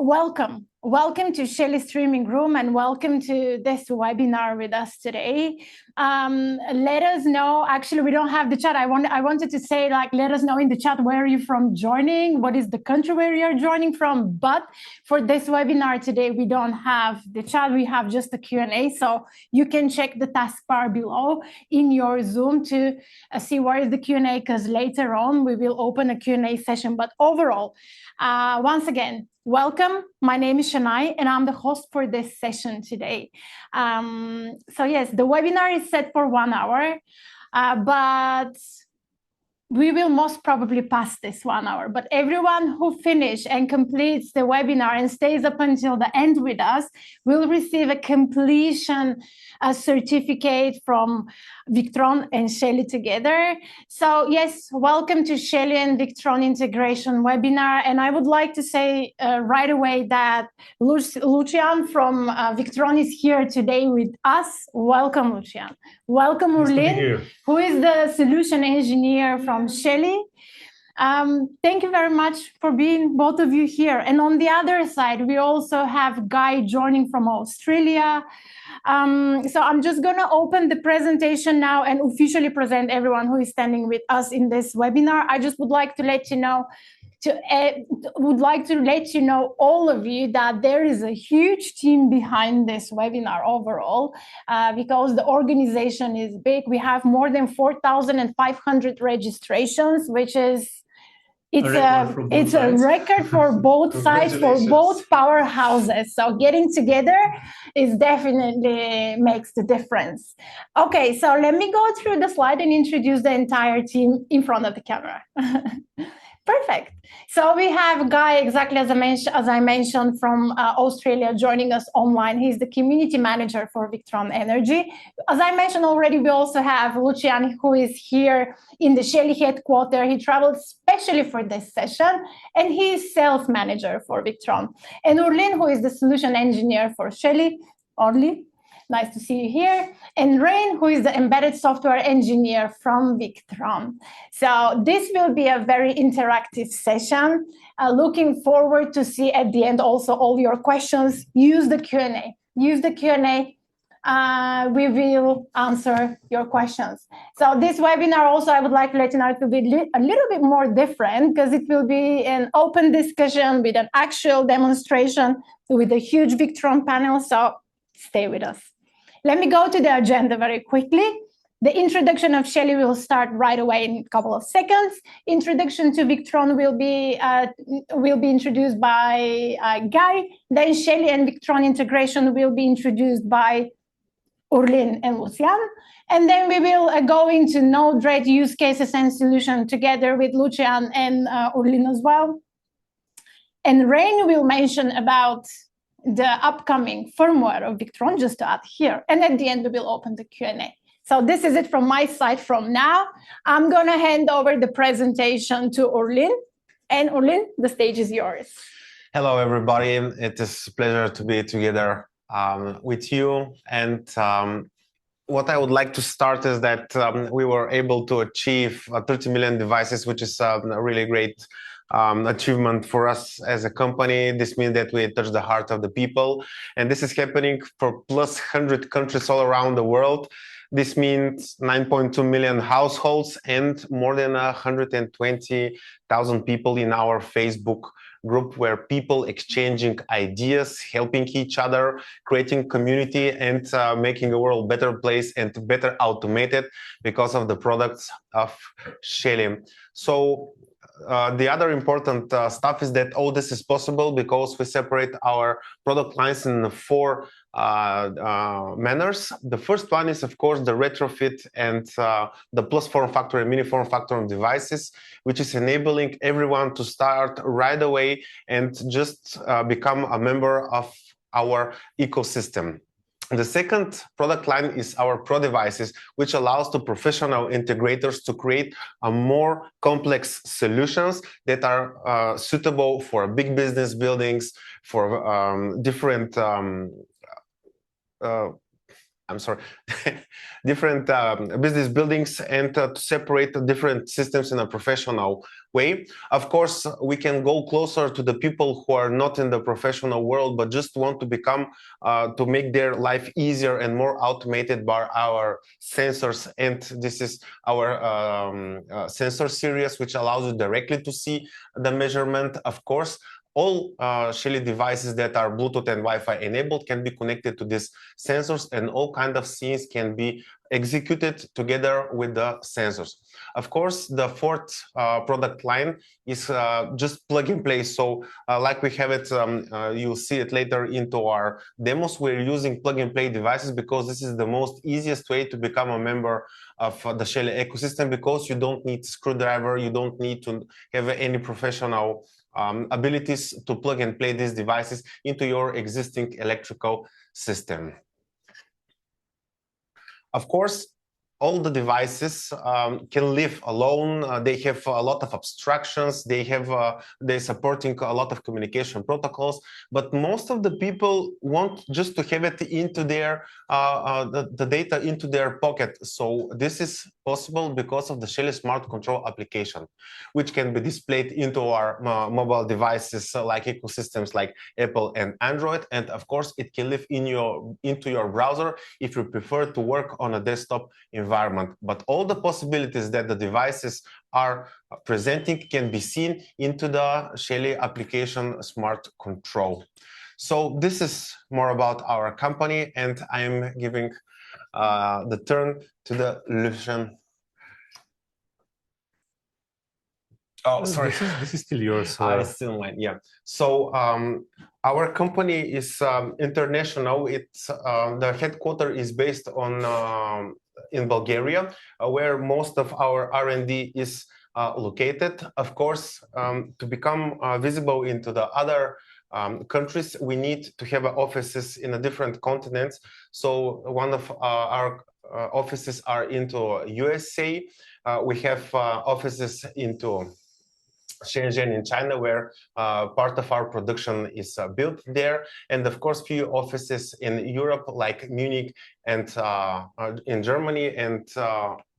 Welcome. Welcome to Shelly Streaming Room and welcome to this webinar with us today. Let us know, actually we don't have the chat. I wanted to say, let us know in the chat where you're from joining, what is the country where you're joining from. But for this webinar today, we don't have the chat, we have just the Q&A. So you can check the taskbar below in your Zoom to see where is the Q&A, because later on we will open a Q&A session. But overall, once again, welcome. My name is Shania, and I'm the host for this session today. So yes, the webinar is set for 1 hour, but we will most probably pass this 1 hour. But everyone who finishes and completes the webinar and stays up until the end with us will receive a completion certificate from Victron and Shelly together. So yes, welcome to Shelly and Victron integration webinar. And I would like to say right away that Lucian from Victron is here today with us. Welcome, Lucian. Welcome, Urlin, who is the solution engineer from Shelly. Thank you very much for being both of you here. And on the other side, we also have Guy joining from Australia. So I'm just going to open the presentation now and officially present everyone who is standing with us in this webinar. I just would like to let you know, all of you, that there is a huge team behind this webinar overall, because the organization is big. We have more than 4,500 registrations, which is it's a record for both sides, for both powerhouses. So getting together is definitely makes the difference. Okay, so let me go through the slide and introduce the entire team in front of the camera. Perfect. So we have Guy, exactly as I mentioned, from Australia, joining us online. He's the community manager for Victron Energy. As I mentioned already, we also have Lucian, who is here in the Shelly headquarters. He traveled specially for this session, and he is sales manager for Victron. And Urlin, who is the solution engineer for Shelly. Orly, nice to see you here. And Rain, who is the embedded software engineer from Victron. So this will be a very interactive session. Looking forward to see at the end also all your questions. Use the Q&A. Use the Q&A. We will answer your questions. So this webinar also, I would like to let you know, it will be a little bit more different because it will be an open discussion with an actual demonstration with a huge Victron panel. So stay with us. Let me go to the agenda very quickly. The introduction of Shelly will start right away in a couple of seconds. Introduction to Victron will be introduced by Guy. Then Shelly and Victron integration will be introduced by Urlin and Lucian. And then we will go into Node-RED use cases and solution together with Lucian and Urlin as well. And Rain will mention about the upcoming firmware of Victron, just to add here. And at the end, we will open the Q&A. So this is it from my side from now. I'm going to hand over the presentation to Urlin. And Urlin, the stage is yours. Hello, everybody. It is a pleasure to be together with you. And what I would like to start is that we were able to achieve 30 million devices, which is a really great achievement for us as a company. This means that we touch the heart of the people, and this is happening for plus 100 countries all around the world. This means 9.2 million households and more than 120,000 people in our Facebook group, where people exchanging ideas, helping each other, creating community, and making the world a better place and better automated because of the products of Shelly. So the other important stuff is that all this is possible because we separate our product lines in 4 manners. The first one is, of course, the retrofit and the plus form factor and mini form factor devices, which is enabling everyone to start right away and just become a member of our ecosystem. The second product line is our Pro devices, which allows the professional integrators to create a more complex solutions that are suitable for big business buildings, for different I'm sorry, different business buildings, and to separate the different systems in a professional way. Of course, we can go closer to the people who are not in the professional world, but just want to become, to make their life easier and more automated by our sensors. And this is our sensor series, which allows you directly to see the measurement. Of course, all Shelly devices that are Bluetooth and Wi-Fi enabled can be connected to these sensors, and all kind of scenes can be executed together with the sensors. Of course, the fourth product line is just plug and play. So like we have it, you'll see it later into our demos. We're using plug and play devices because this is the most easiest way to become a member of the Shelly ecosystem, because you don't need screwdriver, you don't need to have any professional abilities to plug and play these devices into your existing electrical system. Of course, all the devices can live alone. They have a lot of abstractions. They're supporting a lot of communication protocols. But most of the people want just to have it into their the data into their pocket. So this is possible because of the Shelly Smart Control application, which can be displayed into our mobile devices like ecosystems like Apple and Android. And of course, it can live into your browser if you prefer to work on a desktop environment. But all the possibilities that the devices are presenting can be seen into the Shelly application Smart Control. So this is more about our company, and I'm giving the turn to the Lucian. Oh, sorry. This is still yours. It's still mine, yeah. So our company is international. It's the headquarters is based on in Bulgaria, where most of our R&D is located. Of course, to become visible into the other countries, we need to have offices in the different continents. So one of our offices are into USA. We have offices into Shenzhen in China, where part of our production is built there, and of course few offices in Europe like Munich and in Germany and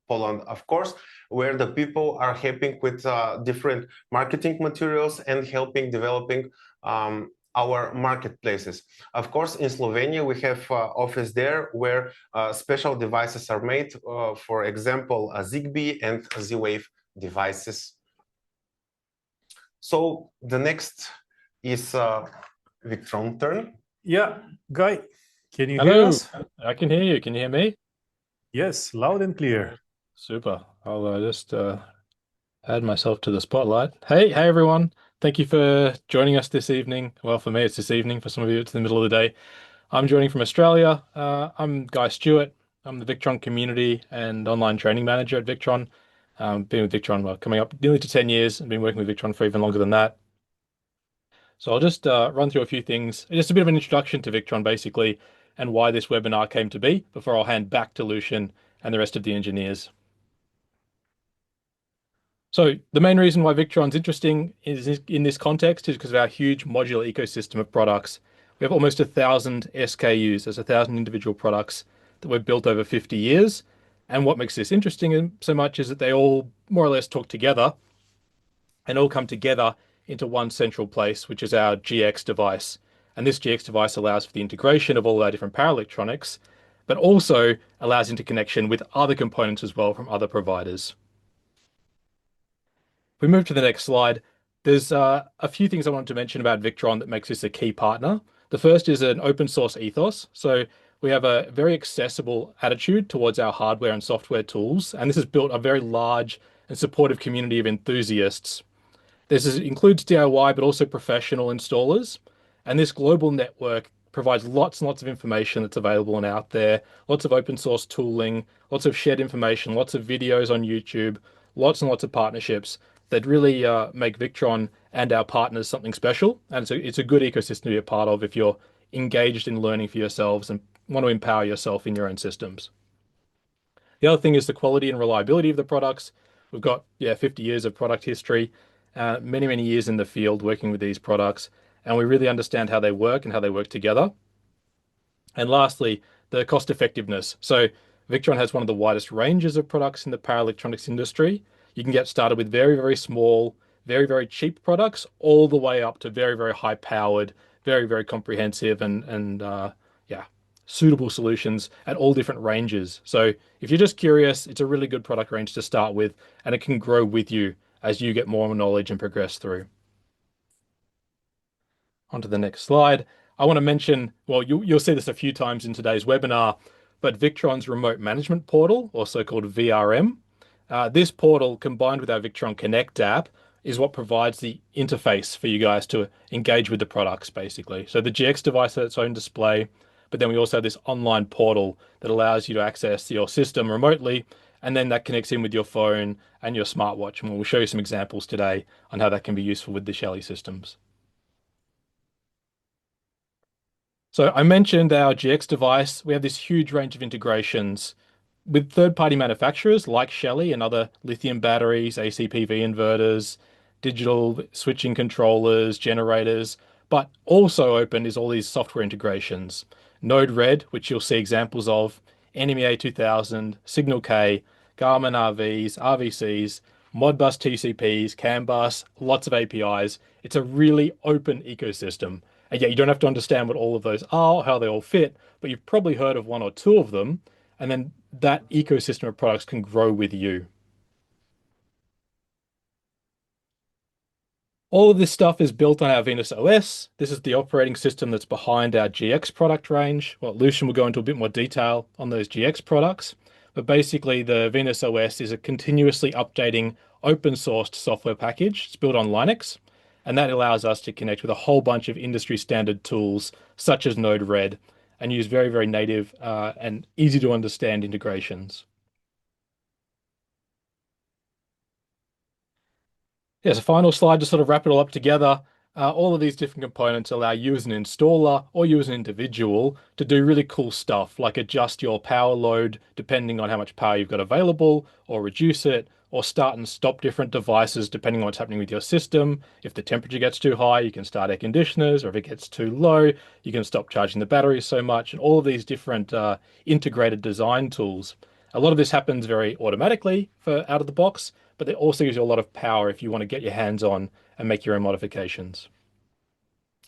Poland, of course, where the people are helping with different marketing materials and helping developing our marketplaces. Of course, in Slovenia, we have office there where special devices are made, for example, Zigbee and Z-Wave devices. So the next is Victron turn. Yeah, Guy, can you Hello. hear us? I can hear you. Can you hear me? Yes, loud and clear. Super. I'll just add myself to the spotlight. Hey everyone. Thank you for joining us this evening. Well, for me, it's this evening. For some of you, it's the middle of the day. I'm joining from Australia. I'm Guy Stewart. I'm the Victron community and online training manager at Victron. Been with Victron, well, coming up nearly to 10 years, and been working with Victron for even longer than that. So I'll just run through a few things, just a bit of an introduction to Victron, basically, and why this webinar came to be, before I'll hand back to Lucian and the rest of the engineers. So the main reason why Victron's interesting is in this context is because of our huge modular ecosystem of products. We have almost 1,000 SKUs, there's 1,000 individual products that we've built over 50 years. And what makes this interesting so much is that they all more or less talk together and all come together into one central place, which is our GX device. And this GX device allows for the integration of all our different power electronics, but also allows interconnection with other components as well from other providers. If we move to the next slide, there's a few things I wanted to mention about Victron that makes this a key partner. The first is an open source ethos. So we have a very accessible attitude towards our hardware and software tools, and this has built a very large and supportive community of enthusiasts. This includes DIY, but also professional installers. And this global network provides lots and lots of information that's available and out there, lots of open source tooling, lots of shared information, lots of videos on YouTube, lots and lots of partnerships that really make Victron and our partners something special. And so it's a good ecosystem to be a part of if you're engaged in learning for yourselves and want to empower yourself in your own systems. The other thing is the quality and reliability of the products. We've got 50 years of product history, many, many years in the field working with these products, and we really understand how they work and how they work together. And lastly, the cost effectiveness. So Victron has one of the widest ranges of products in the power electronics industry. You can get started with very, very small, very, very cheap products, all the way up to very, very high powered, very, very comprehensive and yeah, suitable solutions at all different ranges. So if you're just curious, it's a really good product range to start with, and it can grow with you as you get more knowledge and progress through. On to the next slide. I want to mention, well, you'll see this a few times in today's webinar, but Victron's remote management portal, or so-called VRM. This portal, combined with our Victron Connect app, is what provides the interface for you guys to engage with the products, basically. So the GX device has its own display, but then we also have this online portal that allows you to access your system remotely, and then that connects in with your phone and your smartwatch. And we'll show you some examples today on how that can be useful with the Shelly systems. So I mentioned our GX device. We have this huge range of integrations with third-party manufacturers like Shelly and other lithium batteries, ACPV inverters, digital switching controllers, generators, but also open is all these software integrations. Node-RED, which you'll see examples of, NMEA 2000, Signal K, Garmin RVs, RVCs, Modbus TCPs, CAN bus, lots of APIs. It's a really open ecosystem. And yeah, you don't have to understand what all of those are, how they all fit, but you've probably heard of one or two of them. And then that ecosystem of products can grow with you. All of this stuff is built on our Venus OS. This is the operating system that's behind our GX product range. Well, Lucian will go into a bit more detail on those GX products. But basically, the Venus OS is a continuously updating open-sourced software package. It's built on Linux. And that allows us to connect with a whole bunch of industry standard tools, such as Node-RED, and use very, very native and easy to understand integrations. Yes, a final slide to sort of wrap it all up together. All of these different components allow you as an installer or you as an individual to do really cool stuff, like adjust your power load depending on how much power you've got available, or reduce it, or start and stop different devices depending on what's happening with your system. If the temperature gets too high, you can start air conditioners, or if it gets too low, you can stop charging the batteries so much, and all of these different integrated design tools. A lot of this happens very automatically for out of the box, but it also gives you a lot of power if you want to get your hands on and make your own modifications.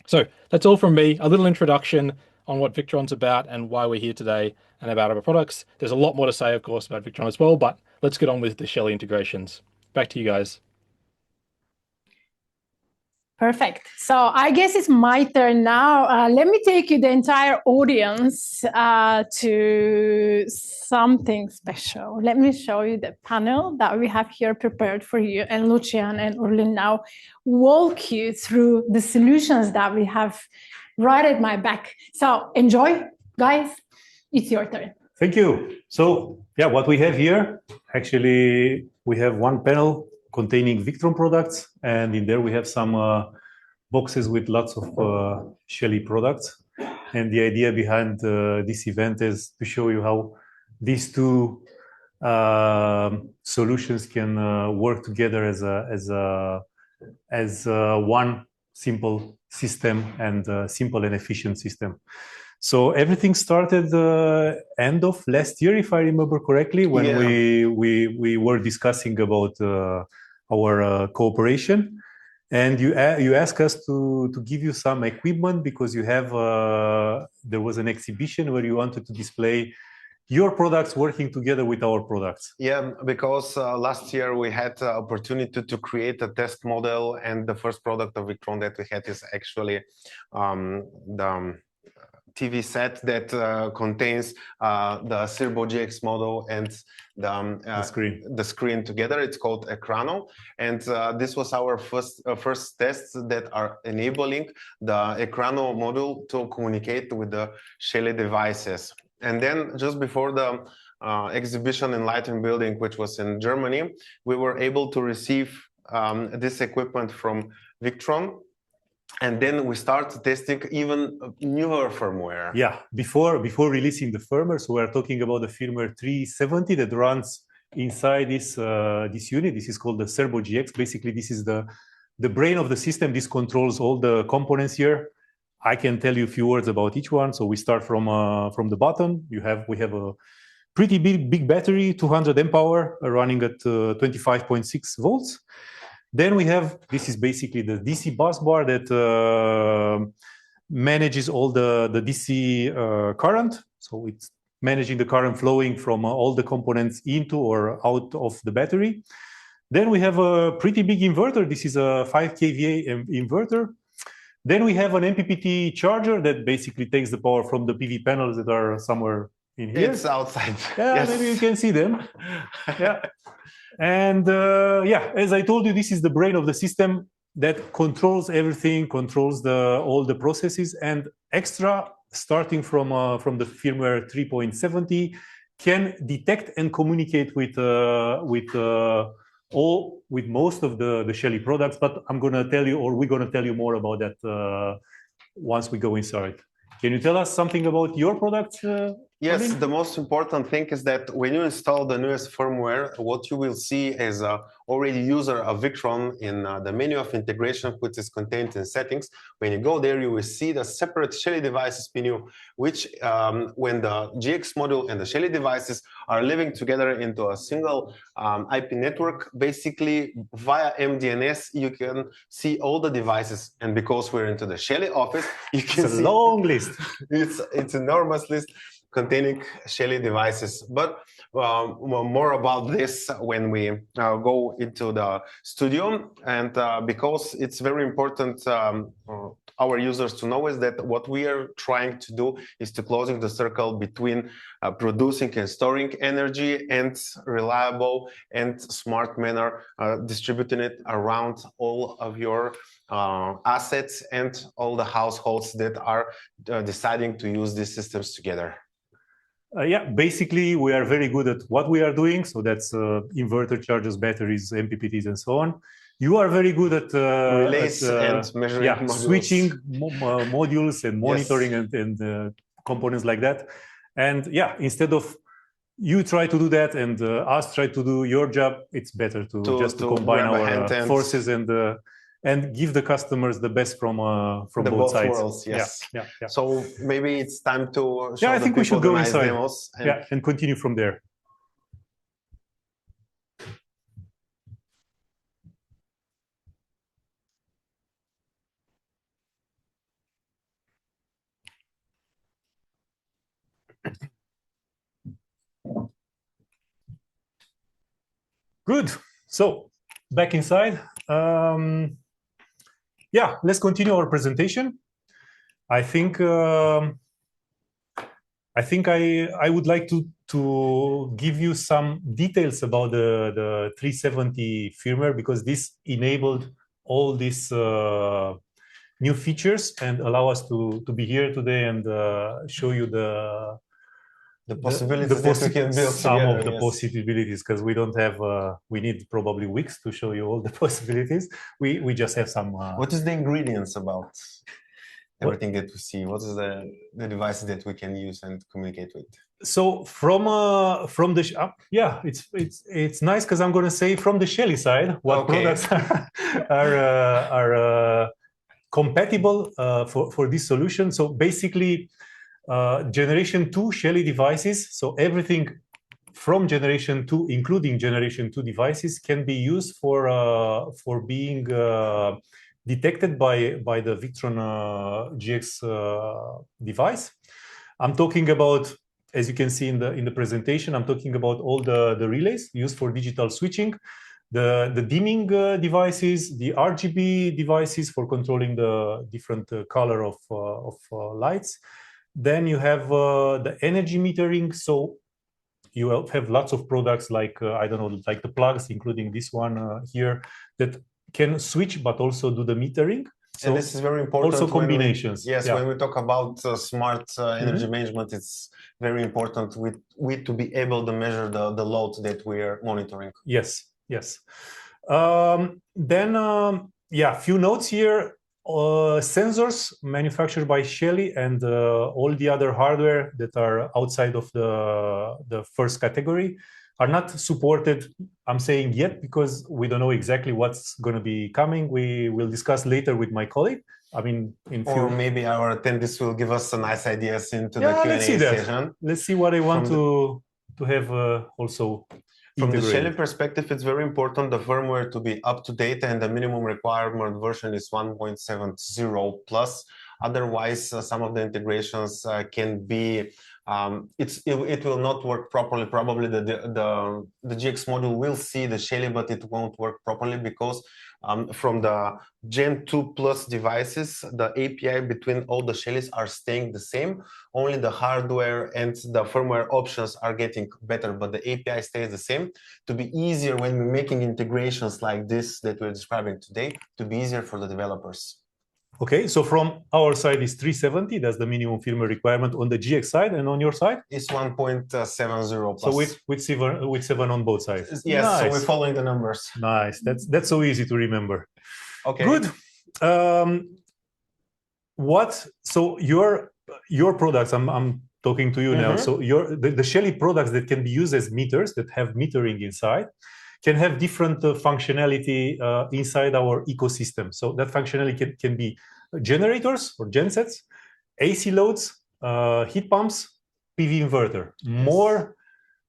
So that's all from me, a little introduction on what Victron's about and why we're here today and about our products. There's a lot more to say, of course, about Victron as well, but let's get on with the Shelly integrations. Back to you guys. Perfect. So I guess it's my turn now. Let me take you, the entire audience, to something special. Let me show you the panel that we have here prepared for you. And Lucian and Urlin now walk you through the solutions that we have right at my back. So enjoy, guys. It's your turn. Thank you. So yeah, what we have here, actually, we have one panel containing Victron products, and in there we have some boxes with lots of Shelly products. And the idea behind this event is to show you how these two solutions can work together as one simple system, and simple and efficient system. So everything started end of last year, if I remember correctly, when we were discussing about our cooperation, and you asked us to give you some equipment because you have there was an exhibition where you wanted to display your products working together with our products. Yeah, because last year we had the opportunity to create a test model, and the first product of Victron that we had is actually the TV set that contains the Serbo GX model and the screen together. It's called Ekrano, and this was our first tests that are enabling the Ekrano module to communicate with the Shelly devices. And then just before the exhibition in Light and Building, which was in Germany, we were able to receive this equipment from Victron. And then we start testing even newer firmware. Yeah, before releasing the firmware, so we're talking about the firmware 370 that runs inside this unit. This is called the Serbo GX. Basically, this is the brain of the system. This controls all the components here. I can tell you a few words about each one. So we start from the bottom. We have a pretty big battery, 200 amp hour, running at 25.6 volts. Then we have, this is basically the DC bus bar that manages all the DC current. So it's managing the current flowing from all the components into or out of the battery. Then we have a pretty big inverter. This is a 5 kVA inverter. Then we have an MPPT charger that basically takes the power from the PV panels that are somewhere in here. It's outside. Yeah, Yes. maybe you can see them. Yeah. And yeah, as I told you, this is the brain of the system that controls everything, controls all the processes, and extra, starting from the firmware 3.70, can detect and communicate with most of the Shelly products. But I'm gonna tell you, or we're gonna tell you more about that once we go inside. Can you tell us something about your products? Yes, Colin? the most important thing is that when you install the newest firmware, what you will see is already user of Victron in the menu of integration, which is contained in settings. When you go there, you will see the separate Shelly devices menu, which when the GX module and the Shelly devices are living together into a single IP network, basically via MDNS, you can see all the devices. And because we're into the Shelly office, you can It's a see long list. it's enormous list containing Shelly devices. But more about this when we go into the studio. And because it's very important our users to know is that what we are trying to do is to closing the circle between producing and storing energy and reliable and smart manner, distributing it around all of your assets and all the households that are deciding to use these systems together. Yeah, basically we are very good at what we are doing. So that's inverter chargers, batteries, MPPTs, and so on. You are very good at relays and measuring modules. switching modules and monitoring. Yes. and components like that. And yeah, instead of you try to do that and us try to do your job, it's better to combine our forces and give the customers the best from both sides. Worlds, yes. Yeah. So maybe it's time to show I think we should go inside. Demos and continue from there. Good. So back inside. Yeah, let's continue our presentation. I think I would like to give you some details about the 370 firmware, because this enabled all these new features and allow us to be here today and show you the possibilities that we can build some together, of the possibilities, because we don't have we need probably weeks to show you all the possibilities. We just have some what is the ingredients about everything that we see? What is the devices that we can use and communicate with? So from the yeah, it's nice, because I'm going to say from the Shelly side what products are compatible for this solution. So basically generation 2 Shelly devices, so everything from generation 2, including generation 2 devices, can be used for being detected by the Victron GX device. I'm talking about, as you can see in the presentation, I'm talking about all the relays used for digital switching, the dimming devices, the RGB devices for controlling the different color of lights. Then you have the energy metering. So you have lots of products like, I don't know, like the plugs, including this one here, that can switch but also do the metering. So and this is very important. Also combinations. When we talk about smart energy management, it's very important to be able to measure the load that we are monitoring. Yes. Then, few notes here. Sensors manufactured by Shelly and all the other hardware that are outside of the first category are not supported, I'm saying yet, because we don't know exactly what's going to be coming. We will discuss later with my colleague. I mean, or maybe our attendees will give us some nice ideas into the Q&A let's see that. session. Let's see what I want to have also. From the Shelly perspective, it's very important the firmware to be up to date, and the minimum requirement version is 1.70 plus. Otherwise, some of the integrations can be it will not work properly. Probably the GX module will see the Shelly, but it won't work properly because from the Gen 2 Plus devices, the API between all the Shellys are staying the same. Only the hardware and the firmware options are getting better, but the API stays the same. To be easier when we're making integrations like this that we're describing today, to be easier for the developers. Okay, so from our side is 370, that's the minimum firmware requirement on the GX side, and on your side? It's 1.70 plus. So with 7 on both sides? Yes, nice. So we're following the numbers. Nice, that's so easy to remember. Okay. Good. So your products, I'm talking to you now, so the Shelly products that can be used as meters, that have metering inside, can have different functionality inside our ecosystem. So that functionality can be generators or gensets, AC loads, heat pumps, PV inverter. Yes.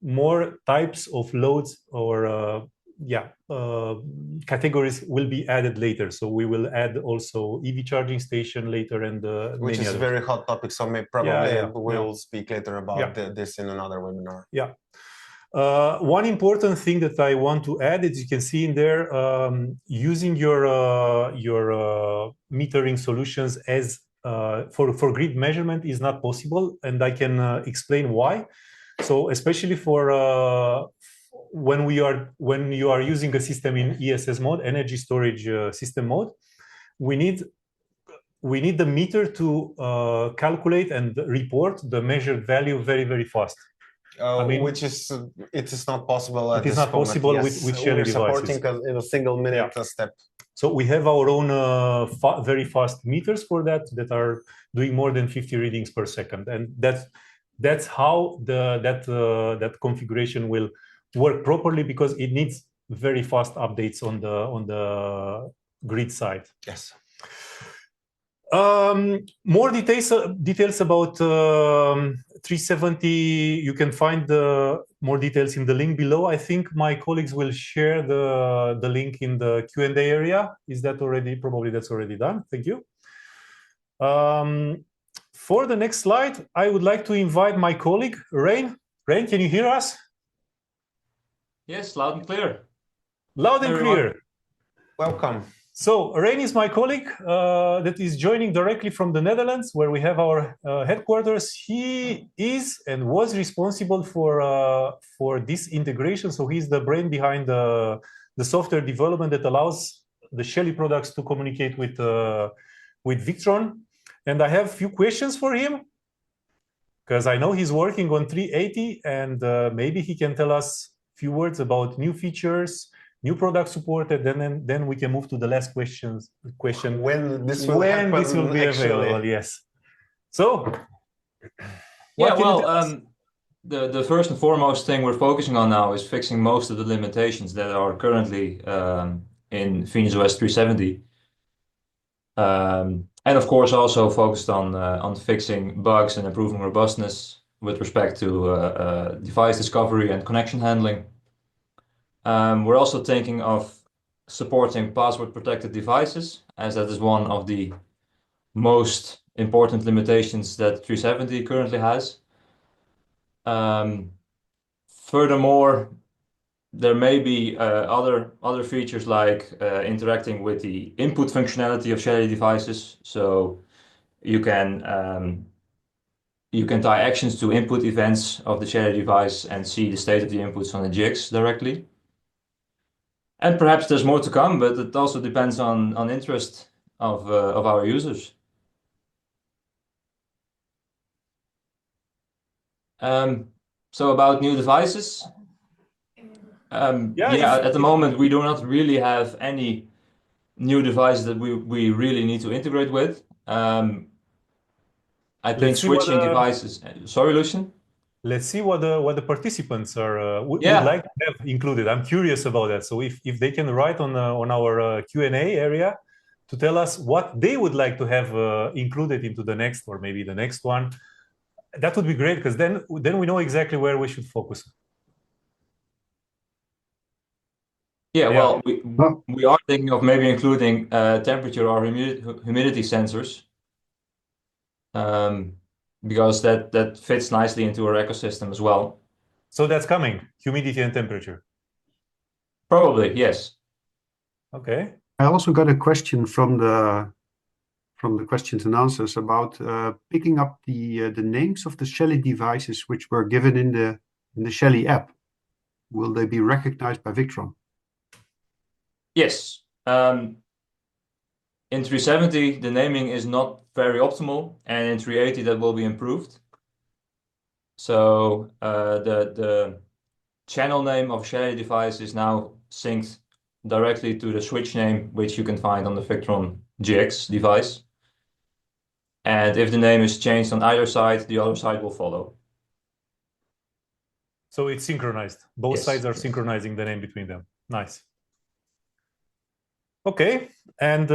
More types of loads or categories will be added later. So we will add also EV charging station later, and which is a very hot topic. So maybe we'll speak later about this in another webinar. Yeah. One important thing that I want to add, as you can see in there, using your metering solutions as for grid measurement is not possible, and I can explain why. So especially for when you are using a system in ESS mode, energy storage system mode, we need the meter to calculate and report the measured value very, very fast. I mean, it is not possible. It is not possible with Shelly devices. Supporting in a single minute step. So we have our own very fast meters for that are doing more than 50 readings per second, and that's how that configuration will work properly, because it needs very fast updates on the grid side. Yes. More details about 370. You can find more details in the link below. I think my colleagues will share the link in the Q&A area. Is that already? Probably that's already done. Thank you. For the next slide, I would like to invite my colleague, Rain. Rain, can you hear us? Yes, loud and clear. Loud and clear. Welcome. So Rain is my colleague that is joining directly from the Netherlands, where we have our headquarters. He is and was responsible for this integration. So he's the brain behind the software development that allows the Shelly products to communicate with Victron. And I have a few questions for him, because I know he's working on 380, and maybe he can tell us a few words about new features, new product supported, and then we can move to the last question. When this will be available, yes. So, the first and foremost thing we're focusing on now is fixing most of the limitations that are currently in FenixOS 370. And of course, also focused on fixing bugs and improving robustness with respect to device discovery and connection handling. We're also thinking of supporting password-protected devices, as that is one of the most important limitations that 370 currently has. Furthermore, there may be other features like interacting with the input functionality of Shelly devices. So you can tie actions to input events of the Shelly device and see the state of the inputs on the GX directly. And perhaps there's more to come, but it also depends on interest of our users. So about new devices. At the moment we do not really have any new devices that we really need to integrate with. I think switching devices. Sorry, Lucian. Let's see what the participants would like to have included. I'm curious about that. So if they can write on our Q&A area, to tell us what they would like to have included into the next, or maybe the next one. That would be great, because then we know exactly where we should focus. Yeah, well, we are thinking of maybe including temperature or humidity sensors, because that fits nicely into our ecosystem as well. So that's coming, humidity and temperature. Probably, yes. Okay. I also got a question from the questions and answers about picking up the names of the Shelly devices which were given in the Shelly app. Will they be recognized by Victron? Yes. In 370, the naming is not very optimal, and in 380, that will be improved. So the channel name of Shelly device is now synced directly to the switch name, which you can find on the Victron GX device. And if the name is changed on either side, the other side will follow. So it's synchronized. Both Yes. sides are synchronizing the name between them. Nice. Okay, and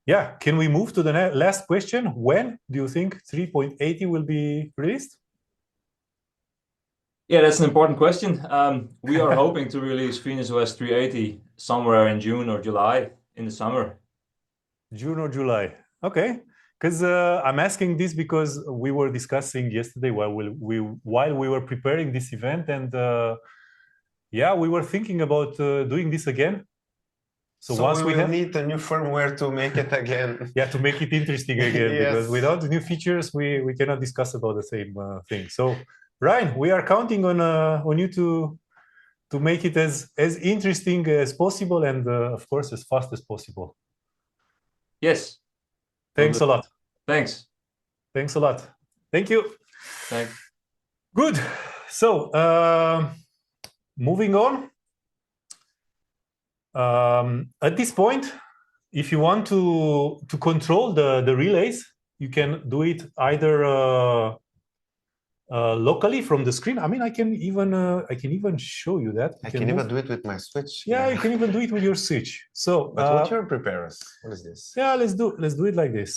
yeah, can we move to the last question? When do you think 3.80 will be released? Yeah, that's an important question. We are hoping to release FreeNSOS 380 somewhere in June or July in the summer. June or July. Okay, because I'm asking this because we were discussing yesterday while we were preparing this event, and yeah, we were thinking about doing this again. So once we need a new firmware to make it again. Yeah, to make it interesting again, Yes. because without the new features, we cannot discuss about the same thing. So, Ryan, we are counting on you to make it as interesting as possible, and of course as fast as possible. Yes. Thanks a lot. Thanks. Thanks a lot. Thank you. Thanks. Good. So, moving on. At this point, if you want to control the relays, you can do it either locally from the screen. I mean, I can even show you that. I can even do it with my switch. Yeah, you can even do it with your switch. So, but what you prepare us? What is this? Yeah, let's do it like this.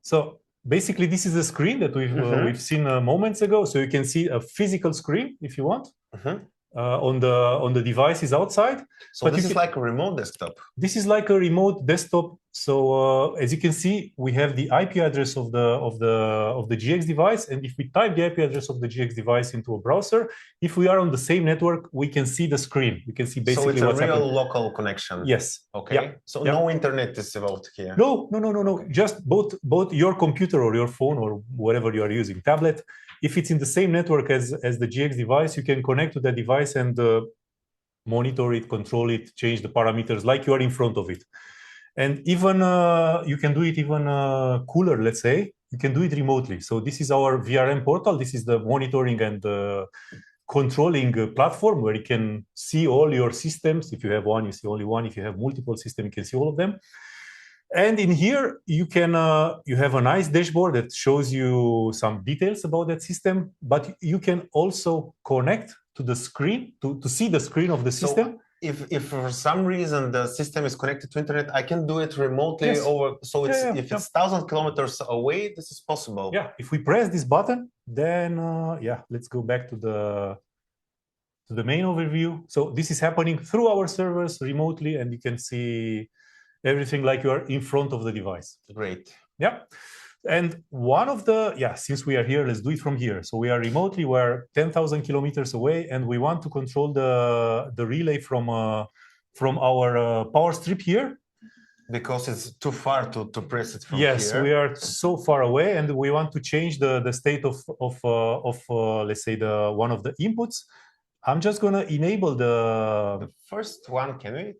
So basically, this is a screen that we've seen moments ago. So you can see a physical screen if you want. On the devices outside. So this is like a remote desktop. This is like a remote desktop. So as you can see, we have the IP address of the GX device, and if we type the IP address of the GX device into a browser, if we are on the same network, we can see the screen. We can see basically so what's happening. So it's a real local connection. Yes. Okay. Yeah. So no internet is involved here. No. Just both your computer or your phone or whatever you are using, tablet. If it's in the same network as the GX device, you can connect to that device and monitor it, control it, change the parameters like you are in front of it. And even you can do it even cooler, let's say. You can do it remotely. So this is our VRM portal. This is the monitoring and controlling platform where you can see all your systems. If you have one, you see only one. If you have multiple systems, you can see all of them. And in here, you can you have a nice dashboard that shows you some details about that system, but you can also connect to the screen to see the screen of the system. If for some reason the system is connected to internet, I can do it remotely over. So it's, if it's 1,000 kilometers away, this is possible. Yeah, if we press this button, then yeah, let's go back to the main overview. So this is happening through our servers remotely, and you can see everything like you are in front of the device. Great. Yeah. And one of the, since we are here, let's do it from here. So we are remotely, we're 10,000 kilometers away, and we want to control the relay from our power strip here. Because it's too far to press it from here. Yes, we are so far away, and we want to change the state of let's say one of the inputs. I'm just gonna enable the first one. Can we?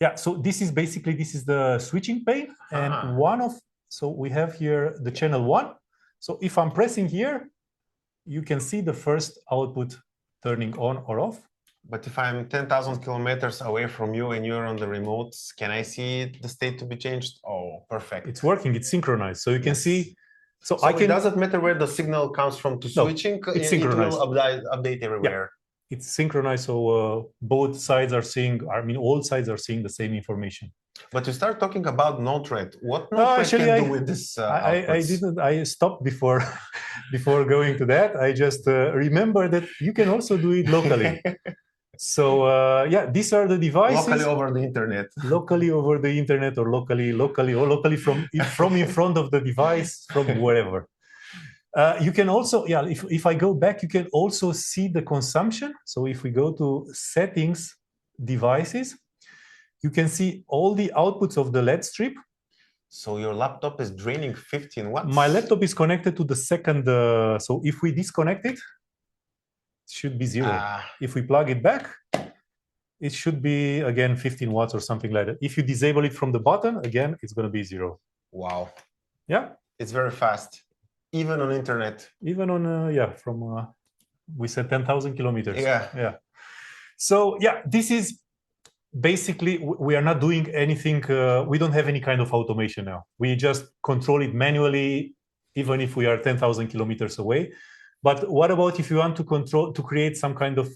Yeah, so this is the switching pane, and so we have here the channel 1. So if I'm pressing here, you can see the first output turning on or off. But if I'm 10,000 kilometers away from you and you're on the remote, can I see the state to be changed? Oh, perfect. It's working, it's synchronized. So you can see, so it doesn't matter where the signal comes from to switching, it's synchronized. It will update everywhere. Yeah. It's synchronized, so both sides are seeing, all sides are seeing the same information. But you start talking about Node-RED. What Node-RED can do with this I stopped before before going to that. I just remember that you can also do it locally. So yeah, these are the devices. Locally over the internet. Locally over the internet, or locally from in front of the device, from wherever. You can also, yeah, if I go back, you can also see the consumption. So if we go to settings, devices, you can see all the outputs of the LED strip. So your laptop is draining 15 watts? My laptop is connected to the second. So if we disconnect it, it should be 0. If we plug it back, it should be, again, 15 watts or something like that. If you disable it from the button, again, it's going to be 0. Wow. Yeah. It's very fast. Even on internet. Even on, yeah, from, we said 10,000 kilometers. Yeah. Yeah. So, yeah, this is basically, we are not doing anything. We don't have any kind of automation now. We just control it manually, even if we are 10,000 kilometers away. But what about if you want to create some kind of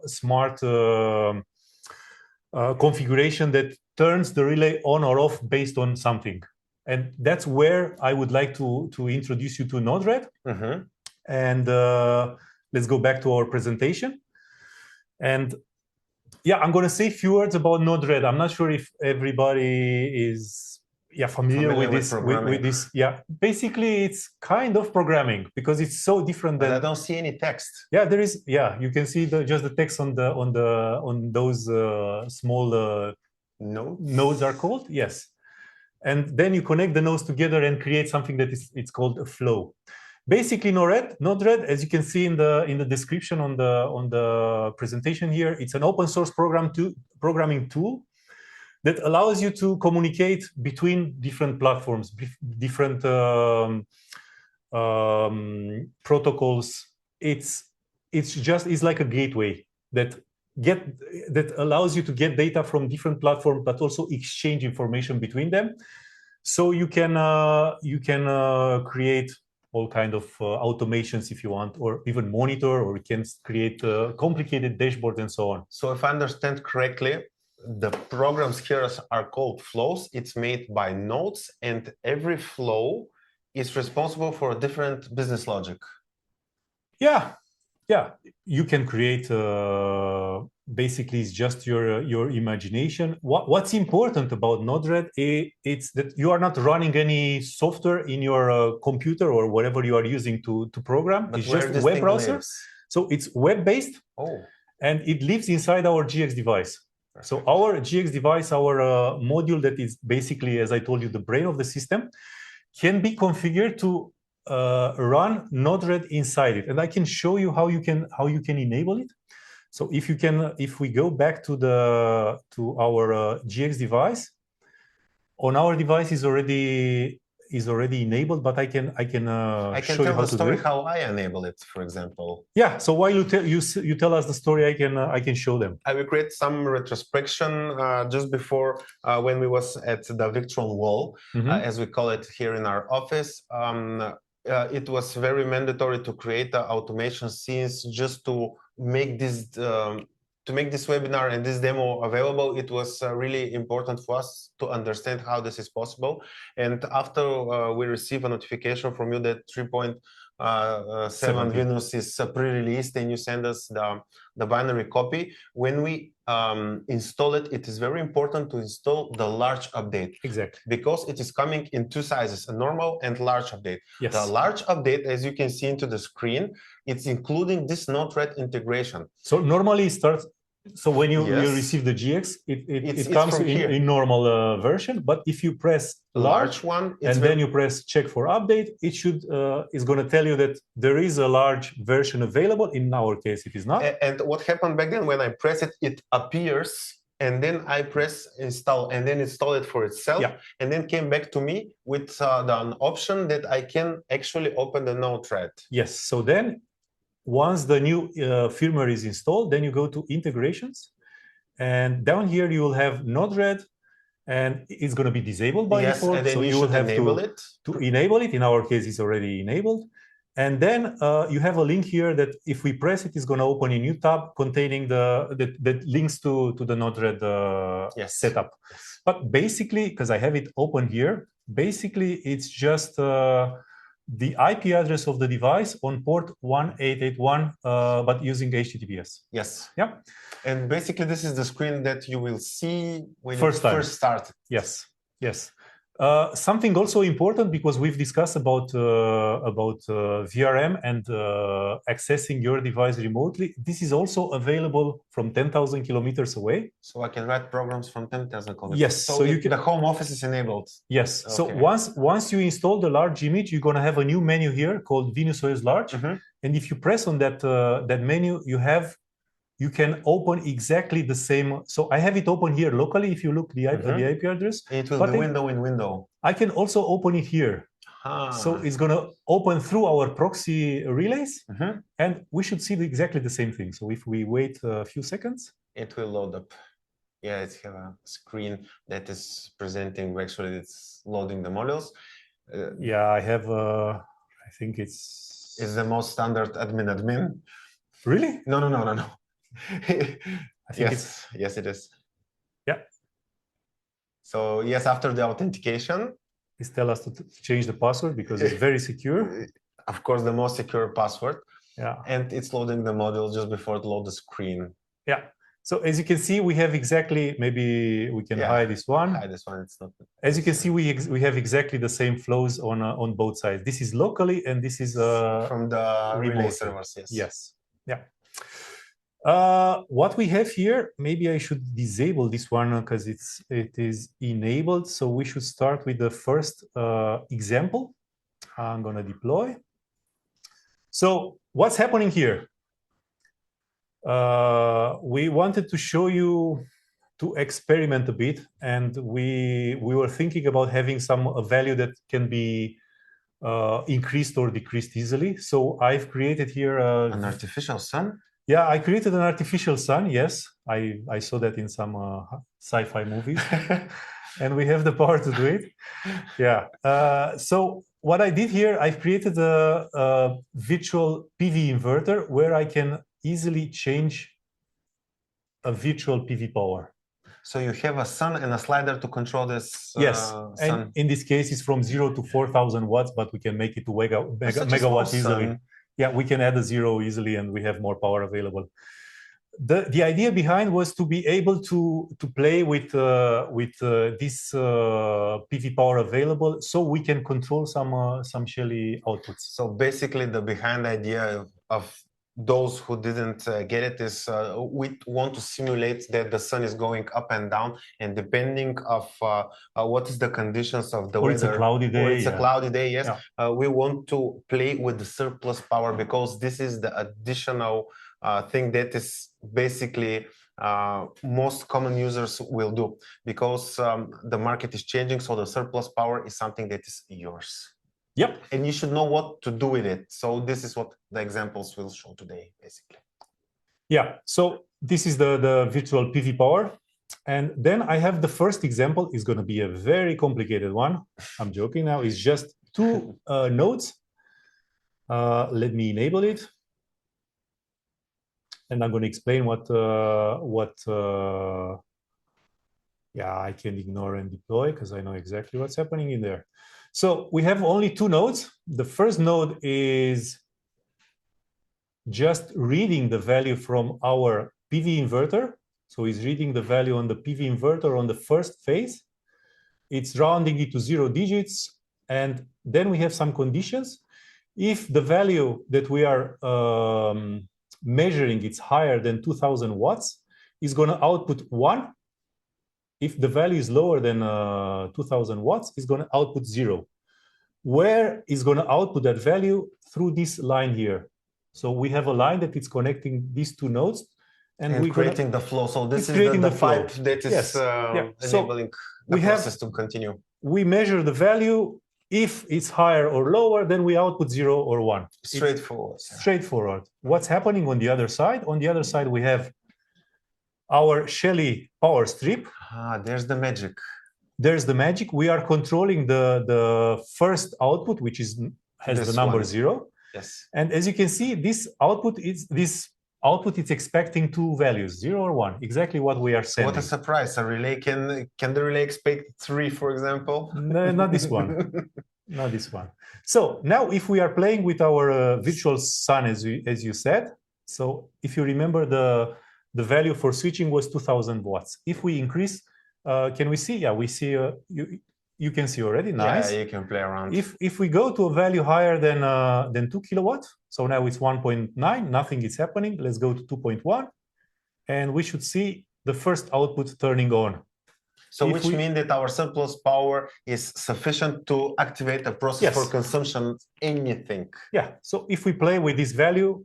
smart configuration that turns the relay on or off based on something? And that's where I would like to introduce you to Node-RED. Mm-hmm. And let's go back to our presentation. And yeah, I'm going to say a few words about Node-RED. I'm not sure if everybody is familiar with this. Yeah, basically it's kind of programming because it's so different than. But I don't see any text. Yeah, there is. Yeah, you can see just the text on those small nodes are called. Yes, and then you connect the nodes together and create something that it's called a flow. Basically, Node-RED, as you can see in the description on the presentation here, it's an open source programming tool that allows you to communicate between different platforms, different protocols. It's like a gateway that allows you to get data from different platforms, but also exchange information between them. So you can create all kind of automations if you want, or even monitor, or you can create complicated dashboards and so on. So if I understand correctly, the programs here are called flows. It's made by nodes, and every flow is responsible for a different business logic. Yeah. You can create. Basically, it's just your imagination. What's important about Node-RED it's that you are not running any software in your computer or whatever you are using to program. But it's just a web browser. Lives? So it's web-based. Oh. And it lives inside our GX device. Perfect. So our GX device, our module that is basically, as I told you, the brain of the system, can be configured to run Node-RED inside it. And I can show you how you can enable it. So if we go back to our GX device, on our device is already enabled, but I can show you how to do it. How I enable it, for example. Yeah. So while you tell us the story, I can show them. I will create some retrospection just before when we was at the Victron wall, as we call it here in our office. It was very mandatory to create the automation scenes just to make this webinar and this demo available. It was really important for us to understand how this is possible. And after we receive a notification from you that 3.7 Venus is pre-released, and you send us the binary copy, when we install it, it is very important to install the large update. Exactly. Because it is coming in two sizes, a normal and large update. Yes. The large update, as you can see into the screen, it's including this Node-RED integration. So normally it starts. So when you receive the GX, it comes in normal version. But if you press large one, then you press check for update, it is going to tell you that there is a large version available. In our case, it is not. And what happened back then, when I press it, it appears, and then I press install, and then install it for itself, and then came back to me with an option that I can actually open the Node-RED. Yes. So then, once the new firmware is installed, then you go to integrations, and down here you will have Node-RED, and it's going to be disabled by default. And then so you will have to enable it. In our case, it's already enabled. And then you have a link here that if we press it, it's going to open a new tab containing that links to the Node-RED setup. But basically, because I have it open here, basically it's just the IP address of the device on port 1881, but using HTTPS. Yes. Yeah. And basically, this is the screen that you will see when you First start. Yes. Yes. Something also important, because we've discussed about VRM and accessing your device remotely. This is also available from 10,000 kilometers away. So I can write programs from 10,000 kilometers. Yes. So you can, the home office is enabled. Yes. Okay. So once you install the large image, you're going to have a new menu here called VNUSOS Large. And if you press on that menu, you can open exactly the same. So I have it open here locally. If you look the IP address, it will be window in window. I can also open it here. So it's going to open through our proxy relays, and we should see exactly the same thing. So if we wait a few seconds, it will load up. Yeah, it's a screen that is presenting. Actually, it's loading the modules. Yeah, I have. I think it's the most standard admin. Really? No. I think yes, it is. Yeah. So yes, after the authentication, it's tell us to change the password because it's very secure. Of course, the most secure password. Yeah. And it's loading the module just before it load the screen. Yeah. So as you can see, we have exactly. Maybe we can hide this one. Hide this one. It's not. As you can see, we have exactly the same flows on both sides. This is locally, and this is from the relay servers. Yes. Yes. Yeah. What we have here, maybe I should disable this one because it is enabled. So we should start with the first example. I'm going to deploy. So what's happening here? We wanted to show you to experiment a bit, and we were thinking about having a value that can be increased or decreased easily. So I've created here an artificial sun. Yeah, I created an artificial sun. Yes, I saw that in some sci-fi movies, and we have the power to do it. Yeah. So what I did here, I've created a virtual PV inverter where I can easily change a virtual PV power. So you have a sun and a slider to control this. Yes, and in this case, it's from 0 to 4,000 watts, but we can make it to megawatts easily. Sun. Yeah, we can add a 0 easily, and we have more power available. The idea behind was to be able to play with this PV power available, so we can control some Shelly outputs. So basically, the behind idea of those who didn't get it is we want to simulate that the sun is going up and down, and depending of what is the conditions of the weather, it's a cloudy day, or it's a cloudy day, yes, we want to play with the surplus power, because this is the additional thing that is basically most common users will do, because the market is changing. So the surplus power is something that is yours. Yep. And you should know what to do with it. So this is what the examples will show today, basically. Yeah. So this is the virtual PV power. And then I have the first example. Is going to be a very complicated one. I'm joking now. It's just 2 nodes. Let me enable it. And I'm going to explain yeah, I can ignore and deploy because I know exactly what's happening in there. So we have only 2 nodes. The first node is just reading the value from our PV inverter. So it's reading the value on the PV inverter on the first phase. It's rounding it to 0 digits. And then we have some conditions. If the value that we are measuring is higher than 2000 watts, it's going to output 1. If the value is lower than 2000 watts, it's going to output 0. Where is going to output that value? Through this line here. So we have a line that is connecting these 2 nodes. And we're creating the flow. So this is the pipe that is enabling the process to continue. We measure the value. If it's higher or lower, then we output 0 or 1. Straightforward. Straightforward. What's happening on the other side? On the other side, we have our Shelly power strip. There's the magic. There's the magic. We are controlling the first output, which has the number 0. Yes. And as you can see, this output is this output is expecting two values, 0 or 1, exactly what we are sending. What a surprise! A relay can the relay expect 3, for example? No, not this one. Not this one. So now if we are playing with our virtual sun, as you said, so if you remember the value for switching was 2000 watts. If we increase, can we see? Yeah, we see, you can see already, nice. Yeah, you can play around. If we go to a value higher than 2 kilowatts, so now it's 1.9, nothing is happening. Let's go to 2.1, and we should see the first output turning on. So which means that our surplus power is sufficient to activate a process for consumption, anything. Yeah, so if we play with this value,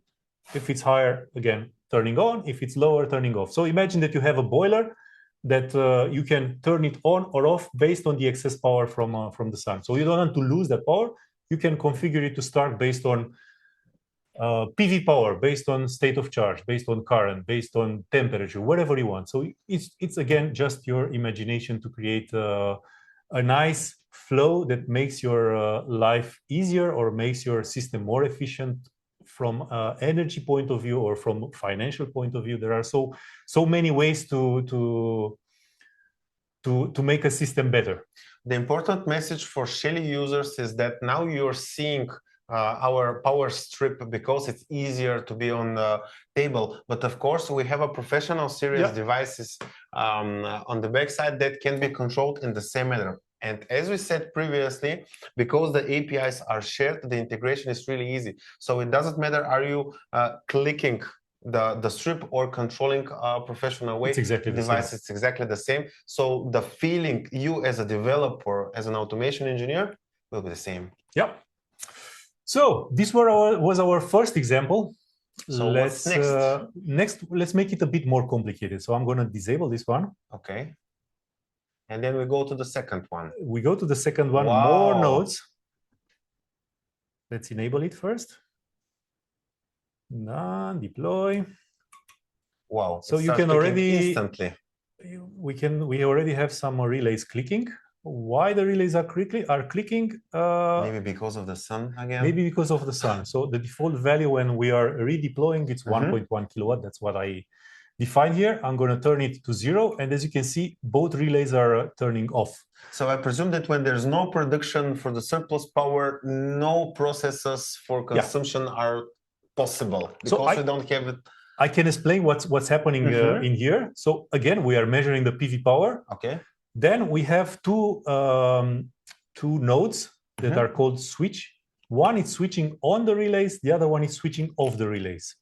if it's higher, again, turning on, if it's lower, turning off. So imagine that you have a boiler that you can turn it on or off based on the excess power from the sun. So you don't want to lose that power. You can configure it to start based on PV power, based on state of charge, based on current, based on temperature, whatever you want. So it's again just your imagination to create a nice flow that makes your life easier or makes your system more efficient from energy point of view or from financial point of view. There are so many ways to make a system better. The important message for Shelly users is that now you're seeing our power strip because it's easier to be on the table. But of course, we have a professional series devices on the backside that can be controlled in the same manner. And as we said previously, because the APIs are shared, the integration is really easy. So it doesn't matter, are you clicking the strip or controlling a professional way, it's exactly the device, same. it's exactly the same. So the feeling you as a developer, as an automation engineer, will be the same. Yeah. So this was our first example. So what's next? Next, let's make it a bit more complicated. So I'm going to disable this one. Okay. And then we go to the second one. We go to the second one, Wow. more nodes. Let's enable it first. None, deploy. Wow. So you can already instantly. We already have some relays clicking. Why the relays are clicking? Maybe because of the sun again. Maybe because of the sun. So the default value when we are redeploying, it's 1.1 kilowatt. That's what I defined here. I'm going to turn it to 0, and as you can see, both relays are turning off. So I presume that when there's no production for the surplus power, no processes for consumption are possible because we don't have it. I can explain what's happening in here. So again, we are measuring the PV power. Okay. Then we have two nodes that are called switch. One is switching on the relays, the other one is switching off the relays.